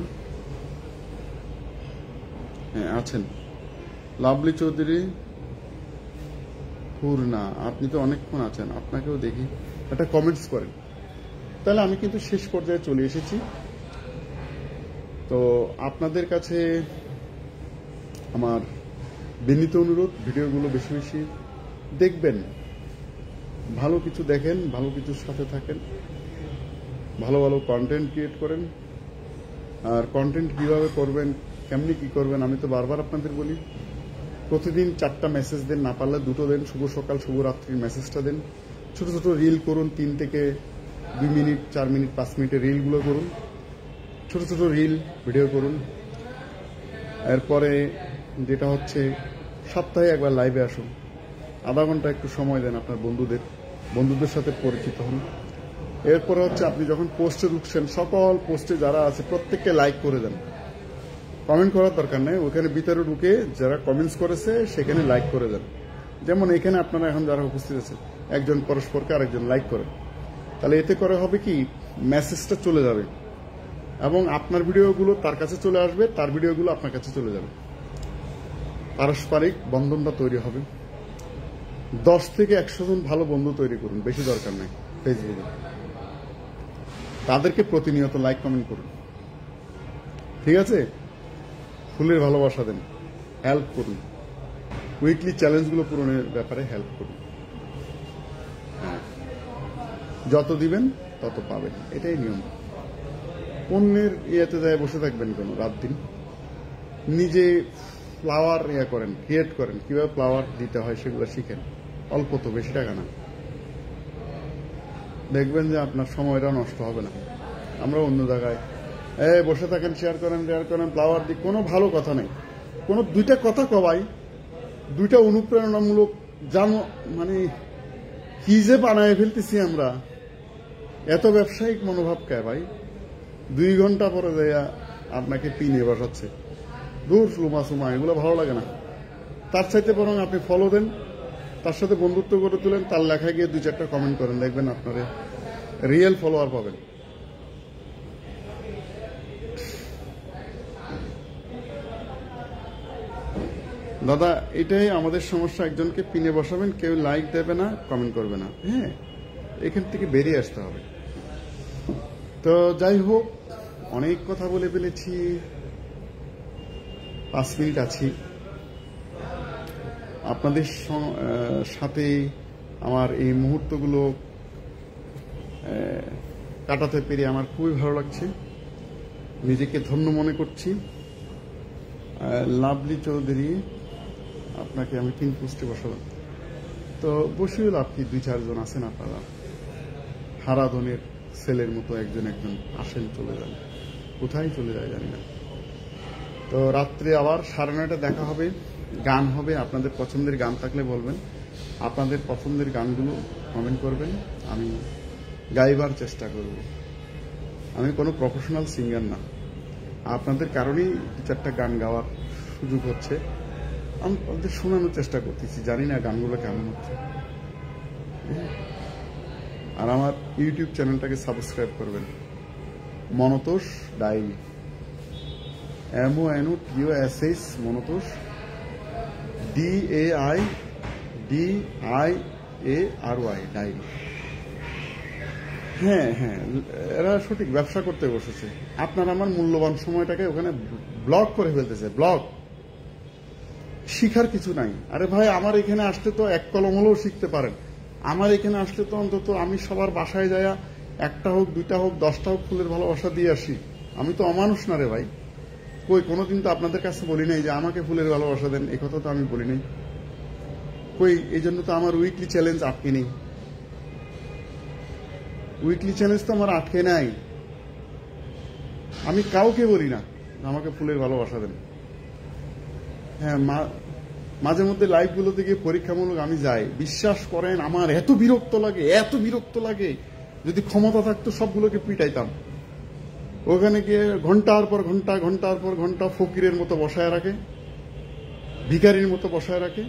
হ্যাঁ আছেন। লাভলি চৌধুরী পূর্ণা, আপনি তো অনেকক্ষণ আছেন, আপনাকেও দেখি, একটা কমেন্টস করেন। তাহলে আমি কিন্তু শেষ পর্যায়ে চলে এসেছি। তো আপনাদের কাছে আমার বিনীত অনুরোধ, ভিডিওগুলো বেশি বেশি দেখবেন, ভালো কিছু দেখেন, ভালো কিছুর সাথে থাকেন, ভালো ভালো কন্টেন্ট ক্রিয়েট করেন। আর কন্টেন্ট কিভাবে করবেন, কেমনি কি করবেন, আমি তো বারবার আপনাদের বলি, প্রতিদিন 4টা মেসেজ দেন, না পারলে 2টো দেন, শুভ সকাল শুভ রাত্রির মেসেজটা দেন। ছোট ছোট রিল করুন, 3 থেকে 2 মিনিট 4 মিনিট 5 মিনিটের রিলগুলো করুন, ছোট ছোট রিল ভিডিও করুন। এরপরে যেটা হচ্ছে সপ্তাহে একবার লাইভে আসুন, আধা ঘন্টা একটু সময় দেন আপনার বন্ধুদের সাথে পরিচিত হন। এরপরে হচ্ছে আপনি যখন পোস্টে ঢুকছেন, সকল পোস্টে যারা আছে প্রত্যেককে লাইক করে দেন, কমেন্ট করার দরকার নেই, ওখানে ভিতরে ঢুকে যারা কমেন্টস করেছে সেখানে লাইক করে দেন। যেমন এখানে আপনারা এখন যারা উপস্থিত আছে, একজন পরস্পরকে আরেকজন লাইক করেন, তাহলে এতে করে হবে কি, মেসেজটা চলে যাবে এবং আপনার ভিডিওগুলো তার কাছে চলে আসবে, তার ভিডিওগুলো আপনার কাছে চলে যাবে, পারস্পরিক বন্ধনটা তৈরি হবে। 10 থেকে 100 জন ভালো বন্ধু তৈরি করুন, বেশি দরকার নেই ফেসবুকে। তাদেরকে প্রতিনিয়ত লাইক কমেন্ট করুন, ঠিক আছে? ফুলের ভালোবাসা দেন, হেল্প করুন, উইকলি চ্যালেঞ্জগুলো পূরণের ব্যাপারে হেল্প করুন। যত দিবেন তত পাবেন, এটাই নিয়ম। অন্যের ইয়েতে যায় বসে থাকবেন কেন রাত দিন? নিজে ফ্লাওয়ার করেন, ক্রিয়েট করেন, কিভাবে ফ্লাওয়ার দিতে হয় সেগুলো শিখেন, অল্প তো, বেশি টাকা না। দেখবেন যে আপনার সময়টা নষ্ট হবে না। আমরা অন্য জায়গায় বসে থাকেন, শেয়ার করেন, ফ্লাওয়ার দিই, কোনো ভালো কথা নেই। কোনো 2টা কথা কবাই, 2টা অনুপ্রেরণামূলক, জানো মানে কি যে বানায় ফেলতেছি আমরা, এত ব্যবসায়িক মনোভাব কে ভাই? 2 ঘন্টা পরে যাইয়া আপনাকে পিনে বসাচ্ছে, দূর সুমা এগুলো ভালো লাগে না। তার চাইতে বরং আপনি ফলো দেন, তার সাথে বন্ধুত্ব করে তুলেন, তার লেখা গিয়ে 2-4টা কমেন্ট করেন, দেখবেন আপনারা রিয়েল ফলোয়ার পাবেন। দাদা এটাই আমাদের সমস্যা, একজনকে পিনে বসাবেন, কেউ লাইক দেবে না, কমেন্ট করবে না। হ্যাঁ, এখান থেকে বেরিয়ে আসতে হবে। তো যাই হোক, অনেক কথা বলে ফেলেছি, 5 মিনিট আছি আপনাদের সাথে। আমার এই মুহূর্তগুলো কাটাতে পেরে আমার খুবই ভালো লাগছে, নিজেকে ধন্য মনে করছি। লাভলি চৌধুরী, আপনাকে আমি পিন পোস্টে বসালাম, তো বসিয়ে লাভ কি, 2-4 জন আছেন আপনারা, হারাধনের ছেলের মতো একজন আসেন, চলে যান, কোথায় চলে যায় জানি না। তো রাত্রে আবার 9:30 দেখা হবে, গান হবে। আপনাদের পছন্দের গান থাকলে বলবেন, আপনাদের পছন্দের গানগুলো কমেন্ট করবেন, আমি গাইবার চেষ্টা করব। আমি কোনো প্রফেশনাল সিঙ্গার না, আপনাদের কারণেই 2-4টা গান গাওয়ার সুযোগ হচ্ছে, আমি আপনাদের শোনানোর চেষ্টা করতেছি, জানি না গানগুলো কেমন হচ্ছে। আর আমার ইউটিউব চ্যানেলটাকে সাবস্ক্রাইব করবেন, Monotosh diary, MONOTOSH, Monotosh, DAIDIARY, diary. হ্যাঁ, এরা সঠিক ব্যবসা করতে বসেছে। আপনার আমার মূল্যবান সময়টাকে ওখানে ব্লক করে ফেলতেছে। ব্লক, শিখার কিছু নাই। আরে ভাই, আমার এখানে আসতে তো 1 কলম হলেও শিখতে পারেন। আমার এখানে আসলে তো অন্তত আমি সবার বাসায় যায়া একটা হোক, দুইটা হোক, 10টা হোক ফুলের ভালোবাসা দিয়ে আসি। আমি তো অমানুষ না রে ভাই। কই কোনোদিন তো আপনাদের কাছে বলি নাই যে আমাকে ফুলের ভালোবাসা দেন, এই কথা তো আমি বলি নাই। কই এই জন্য তো আমার উইকলি চ্যালেঞ্জ আটকে নেই। উইকলি চ্যালেঞ্জ তো আমার আটকে নাই। আমি কাউকে বলি না আমাকে ফুলের ভালোবাসা দেন। হ্যাঁ, মাঝে মধ্যে লাইভগুলোতে গিয়ে পরীক্ষামূলক আমি যাই। বিশ্বাস করেন আমার এত বিরক্ত লাগে, যদি ক্ষমতা থাকতো সবগুলোকে পিটাইতাম। ওখানে গিয়ে ঘন্টার পর ঘন্টা ফকিরের মতো বসায় রাখে, ভিখারির মতো বসায় রাখে।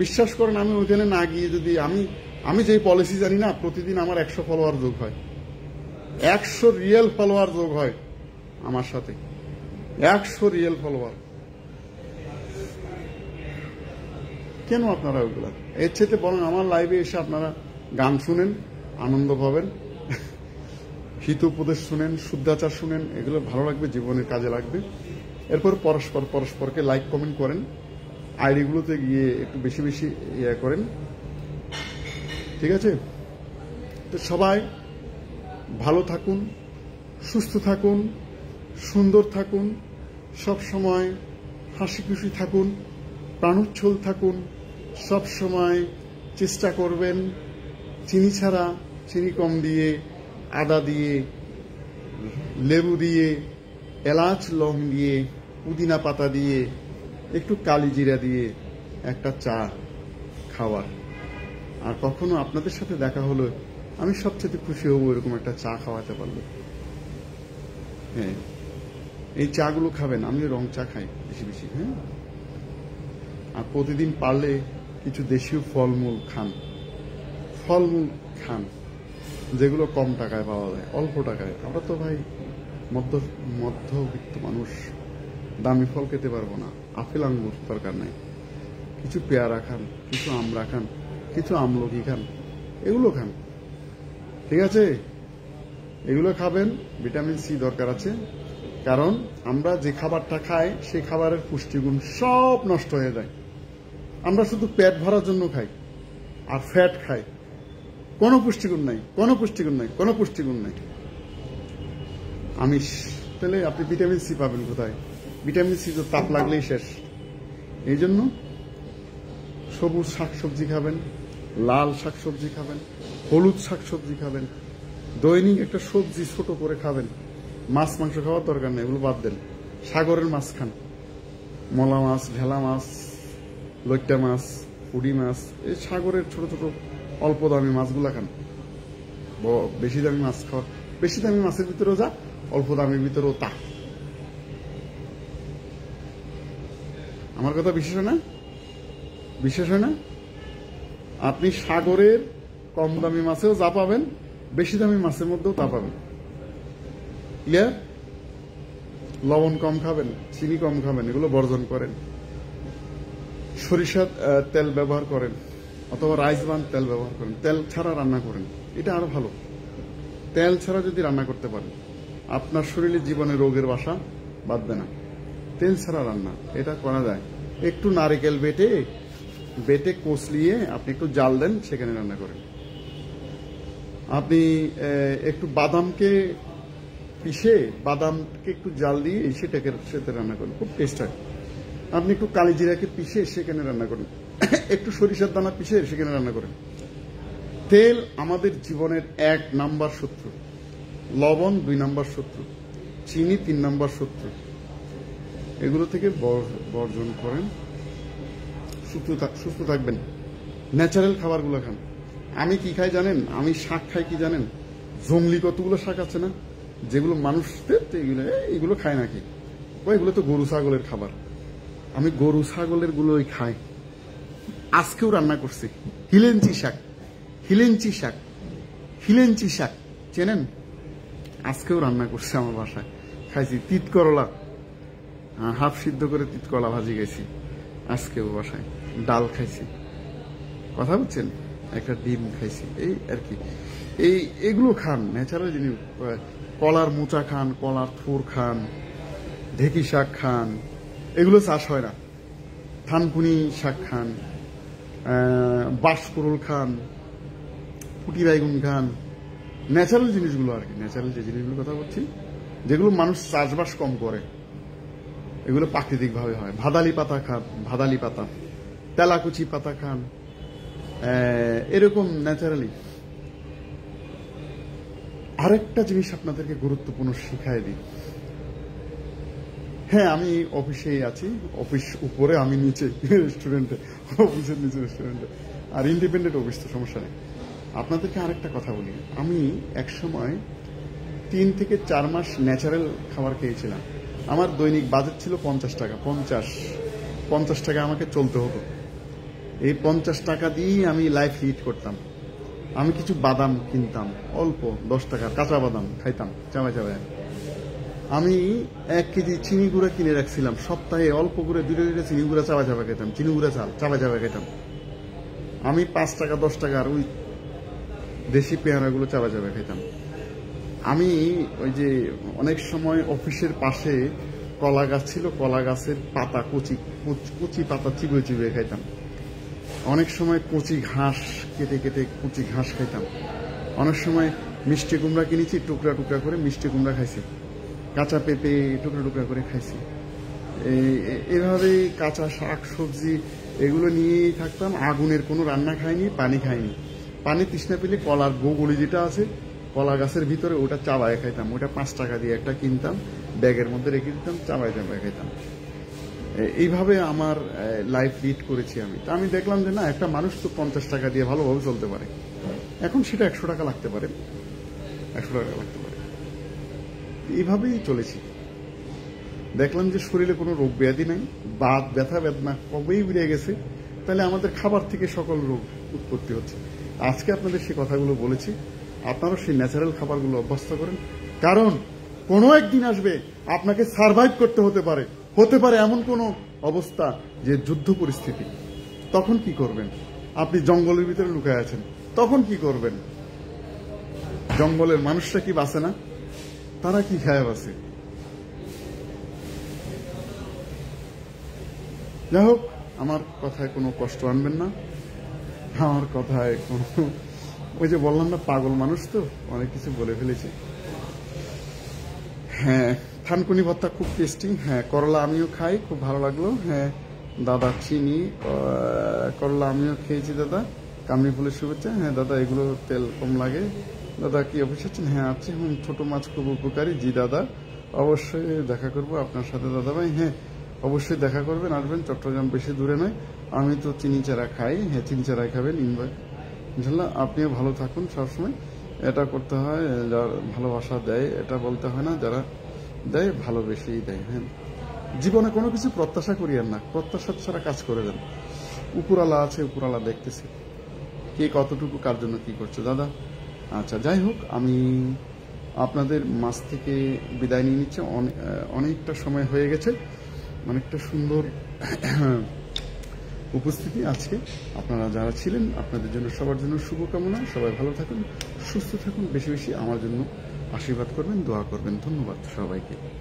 বিশ্বাস করেন আমি ওইখানে না গিয়ে যদি আমি যে পলিসি জানি না, প্রতিদিন আমার 100 ফলোয়ার যোগ হয়, 100 রিয়েল ফলোয়ার যোগ হয় আমার সাথে, 100 রিয়েল ফলোয়ার। কেন আপনারা ওইগুলা? এর চেয়ে বরং আমার লাইভে এসে আপনারা গান শুনেন, আনন্দ পাবেন, হিতোপদেশ শুনেন, শুদ্ধাচার শুনেন, এগুলো ভালো লাগবে, জীবনের কাজে লাগবে। এরপর পরস্পরকে লাইক কমেন্ট করেন, আইডিগুলোতে গিয়ে একটু বেশি বেশি ইয়ে করেন, ঠিক আছে? তো সবাই ভালো থাকুন, সুস্থ থাকুন, সুন্দর থাকুন, সব সময় হাসি খুশি থাকুন, প্রাণোচ্ছল থাকুন। সব সময় চেষ্টা করবেন চিনি ছাড়া, চিনি কম দিয়ে, আদা দিয়ে, লেবু দিয়ে, এলাচ লং দিয়ে, পুদিনা পাতা দিয়ে, একটু কালি জিরা দিয়ে একটা চা খাওয়ার। আর কখনো আপনাদের সাথে দেখা হলো আমি সবচেয়ে খুশি হব এরকম একটা চা খাওয়াতে পারলে। হ্যাঁ, এই চাগুলো খাবেন, আমি রং চা খাই বেশি বেশি। হ্যাঁ, আর প্রতিদিন পারলে কিছু দেশীয় ফলমূল খান, যেগুলো কম টাকায় পাওয়া যায়, অল্প টাকায়। আমরা তো ভাই মধ্যবিত্ত মানুষ, দামি ফল খেতে পারবো না। আপেল আঙ্গুর দরকার নাই, কিছু পেয়ারা খান, কিছু আমড়া খান, কিছু আমলকি খান, এগুলো খান, ঠিক আছে? এগুলো খাবেন, ভিটামিন সি দরকার আছে। কারণ আমরা যে খাবারটা খাই সেই খাবারের পুষ্টিগুণ সব নষ্ট হয়ে যায়। আমরা শুধু পেট ভরার জন্য খাই আর ফ্যাট খাই, কোনো পুষ্টিগুণ নাই। আমিষ তাহলে আপনি ভিটামিন সি পাবেন কোথায়? ভিটামিন সি তো তাপ লাগলেই শেষ। এই জন্য সবুজ শাকসবজি খাবেন, লাল শাকসবজি খাবেন, হলুদ শাকসবজি খাবেন, দৈনিক একটা সবজি ছোট করে খাবেন। মাছ মাংস খাওয়ার দরকার নেই, এগুলো বাদ দেন। সাগরের মাছ খান, মলা মাছ, ভেলা মাছ, লইট্টা মাছ, পুঁটি মাছ, এই সাগরের ছোট ছোট অল্প দামি মাছগুলা খান। বেশি দামি মাছ খাওয়া, বেশি দামি মাছের ভিতরেও যা, অল্প দামের ভিতরেও তা। আমার কথা বিশ্বাস হয় না? আপনি সাগরের কম দামি মাছেও যা পাবেন, বেশি দামি মাছের মধ্যেও তা পাবেন। ক্লিয়ার? লবণ কম খাবেন, চিনি কম খাবেন, এগুলো বর্জন করেন। সরিষার তেল ব্যবহার করেন, অথবা রাইস ব্রান তেল ব্যবহার করেন। তেল ছাড়া রান্না করেন, এটা আরো ভালো। তেল ছাড়া যদি রান্না করতে পারেন, আপনার শরীরে জীবনে রোগের বাসা বাঁধবে না। তেল ছাড়া রান্না এটা করা যায়। একটু নারকেল বেটে কষলিয়ে আপনি একটু জাল দেন, সেখানে রান্না করেন। আপনি একটু বাদামকে একটু জাল দিয়ে সেটাকে সাথে রান্না করেন, খুব টেস্ট হয়। আপনি একটু কালি জিরাকে পিষে সেখানে রান্না করেন, একটু সরিষার দানা পিষে সেখানে রান্না করেন। তেল আমাদের জীবনের 1 নাম্বার শত্রু, লবণ 2 নাম্বার শত্রু, চিনি 3 নাম্বার শত্রু। এগুলো থেকে বর্জন করেন, সুস্থ থাকবেন। ন্যাচারাল খাবারগুলো খান। আমি কি খাই জানেন? আমি শাক খাই কি জানেন? জংলি কতগুলো শাক আছে না, যেগুলো মানুষদের এগুলো খায় নাকি? এগুলো তো গরু ছাগলের খাবার। আমি গরু ছাগলের গুলোই খাই। আজকেও রান্না করছি হিলেঞ্চি শাক চেনেন? আজকেও রান্না করছি আমার বাসায়, খাইছি। তিত করলা হাফ সিদ্ধ করে তিত করলা ভাজি খাইছি আজকেও বাসায়, ডাল খাইছি, কথা বুঝছেন, একটা ডিম খাইছি, এই আর কি। এগুলো খান, ন্যাচারাল জিনিস। কলার মোচা খান, কলার থোর খান, ঢেকি শাক খান, এগুলো চাষ হয় না। থানকুনি শাক খান, বাঁশকুড়ুল খান, পুঁটি বাইগুন খান, ন্যাচারাল জিনিসগুলো আর কি, ন্যাচারাল যে জিনিসগুলো কথা বলছি, যেগুলো মানুষ চাষবাস কম করে, এগুলো প্রাকৃতিক ভাবে হয়। ভাদালি পাতা খান, ভাদালি পাতা, তেলাকুচি পাতা খান, এরকম ন্যাচারালি। আরেকটা জিনিস আপনাদেরকে গুরুত্বপূর্ণ শিখাই দিই। হ্যাঁ, আমি অফিসেই আছি, অফিস উপরে, আমি নিচে রেস্টুরেন্টে, অফিসের নিচে রেস্টুরেন্টে, আর ইন্ডিপেন্ডেন্ট অফিস, তো সমস্যা নেই। আপনাদেরকে আরেকটা কথা বলি, আমি একসময় 3 থেকে 4 মাস ন্যাচারাল খাবার খেয়েছিলাম। আমার দৈনিক বাজেট ছিল 50 টাকা, 50 টাকা আমাকে চলতে হতো। এই 50 টাকা দিয়েই আমি লাইফ লিড করতাম। আমি কিছু বাদাম কিনতাম, অল্প 10 টাকা কাঁচা বাদাম খাইতাম চাবায় চাবায়। আমি 1 কেজি চিনি গুঁড়া কিনে রাখছিলাম, সপ্তাহে অল্প করে 2 চিনি গুঁড়া চাবা চাবা খেতাম, চিনি গুঁড়া চাল চাবা চাবা খেতাম। আমি 5 টাকা 10 টাকার ওই দেশি পেয়ারাগুলো চাবা চাবা খেতাম। আমি ওই যে অনেক সময় অফিসের পাশে কলা গাছ ছিল, কলা গাছের পাতা কচি পাতা চিবিয়ে চিবিয়ে খাইতাম। অনেক সময় কচি ঘাস কেটে কেটে কচি ঘাস খাইতাম। অনেক সময় মিষ্টি কুমড়া কিনেছি, টুকরা টুকরা করে মিষ্টি কুমড়া খাইছি, কাঁচা পেঁপে টুকরা টুকরা করে খাইছি। এভাবে কাঁচা শাক সবজি এগুলো নিয়েই থাকতাম। আগুনের কোনো রান্না খাইনি, পানি খাইনি। পানি তৃষ্ণা পেলে কলার গোগুলি যেটা আছে কলা গাছের ভিতরে, ওটা চাবায় খাইতাম। ওটা 5 টাকা দিয়ে একটা কিনতাম, ব্যাগের মধ্যে রেখে দিতাম, চাবায় চাবায় খাইতাম। এইভাবে আমার লাইফ লিড করেছি আমি। তা আমি দেখলাম যে না, একটা মানুষ তো 50 টাকা দিয়ে ভালোভাবে চলতে পারে। এখন সেটা 100 টাকা লাগতে পারে, 100 টাকা লাগতে পারে। এইভাবেই চলেছি। দেখলাম যে শরীরে কোনো রোগ ব্যাধি নাই, বাত ব্যথা বেদনা কবেই বেরিয়ে গেছে। তাহলে আমাদের খাবার থেকে সকল রোগ উৎপত্তি হচ্ছে। আজকে আপনাদের সেই কথাগুলো বলেছি, আপনারা সেই ন্যাচারাল খাবারগুলো অভ্যস্ত করেন। কারণ কোনো একদিন আসবে আপনাকে সার্ভাইভ করতে হতে পারে এমন কোনো অবস্থা যে যুদ্ধ পরিস্থিতি। তখন কি করবেন? আপনি জঙ্গলের ভিতরে লুকায় আছেন, তখন কি করবেন? জঙ্গলের মানুষরা কি বাঁচে না? তারা কি খায় বাঁচে? যাই হোক, আমার কথায় কোনো কষ্ট আনবেন না। আমার কথায় কোনো, ওই যে বললাম না, পাগল মানুষ তো, অনেক কিছু বলে ফেলেছি। হ্যাঁ, থানকুনি ভর্তা খুব টেস্টি। হ্যাঁ, করলা আমিও খাই, খুব ভালো লাগলো। হ্যাঁ দাদা, চিনি করলা আমিও খেয়েছি দাদা। কামড়ি ফুলের শুভেচ্ছা। হ্যাঁ দাদা, এগুলো তেল কম লাগে। দাদা কি অফিস আছেন? হ্যাঁ আছি। ছোট মাছ খুব উপকারী। জি দাদা, অবশ্যই দেখা করবো আপনার সাথে দাদা ভাই। হ্যাঁ অবশ্যই দেখা করবেন, আসবেন। চট্টগ্রাম বেশি দূরে নয়। আমি তো চিনি চারা খাই। হ্যাঁ চিনি চারাই খাবেন, ইনশাল্লাহ। আপনিও ভালো থাকুন সবসময়। এটা করতে হয়, যারা ভালোবাসা দেয়, এটা বলতে হয় না, যারা দেয় ভালোবেসেই দেয়। হ্যাঁ, জীবনে কোনো কিছু প্রত্যাশা করিয়েন না, প্রত্যাশা ছাড়া কাজ করে দেন। উপরালা আছে, উপরালা দেখতেছে কে কতটুকু কার জন্য কি করছে দাদা। আচ্ছা, যাই হোক, আমি আপনাদের মাঝ থেকে বিদায় নিয়ে নিচ্ছি। অনেকটা সময় হয়ে গেছে, অনেকটা সুন্দর উপস্থিতি আজকে। আপনারা যারা ছিলেন, আপনাদের জন্য সবার জন্য শুভকামনা। সবাই ভালো থাকুন, সুস্থ থাকুন, বেশি বেশি আমার জন্য আশীর্বাদ করবেন, দোয়া করবেন। ধন্যবাদ সবাইকে।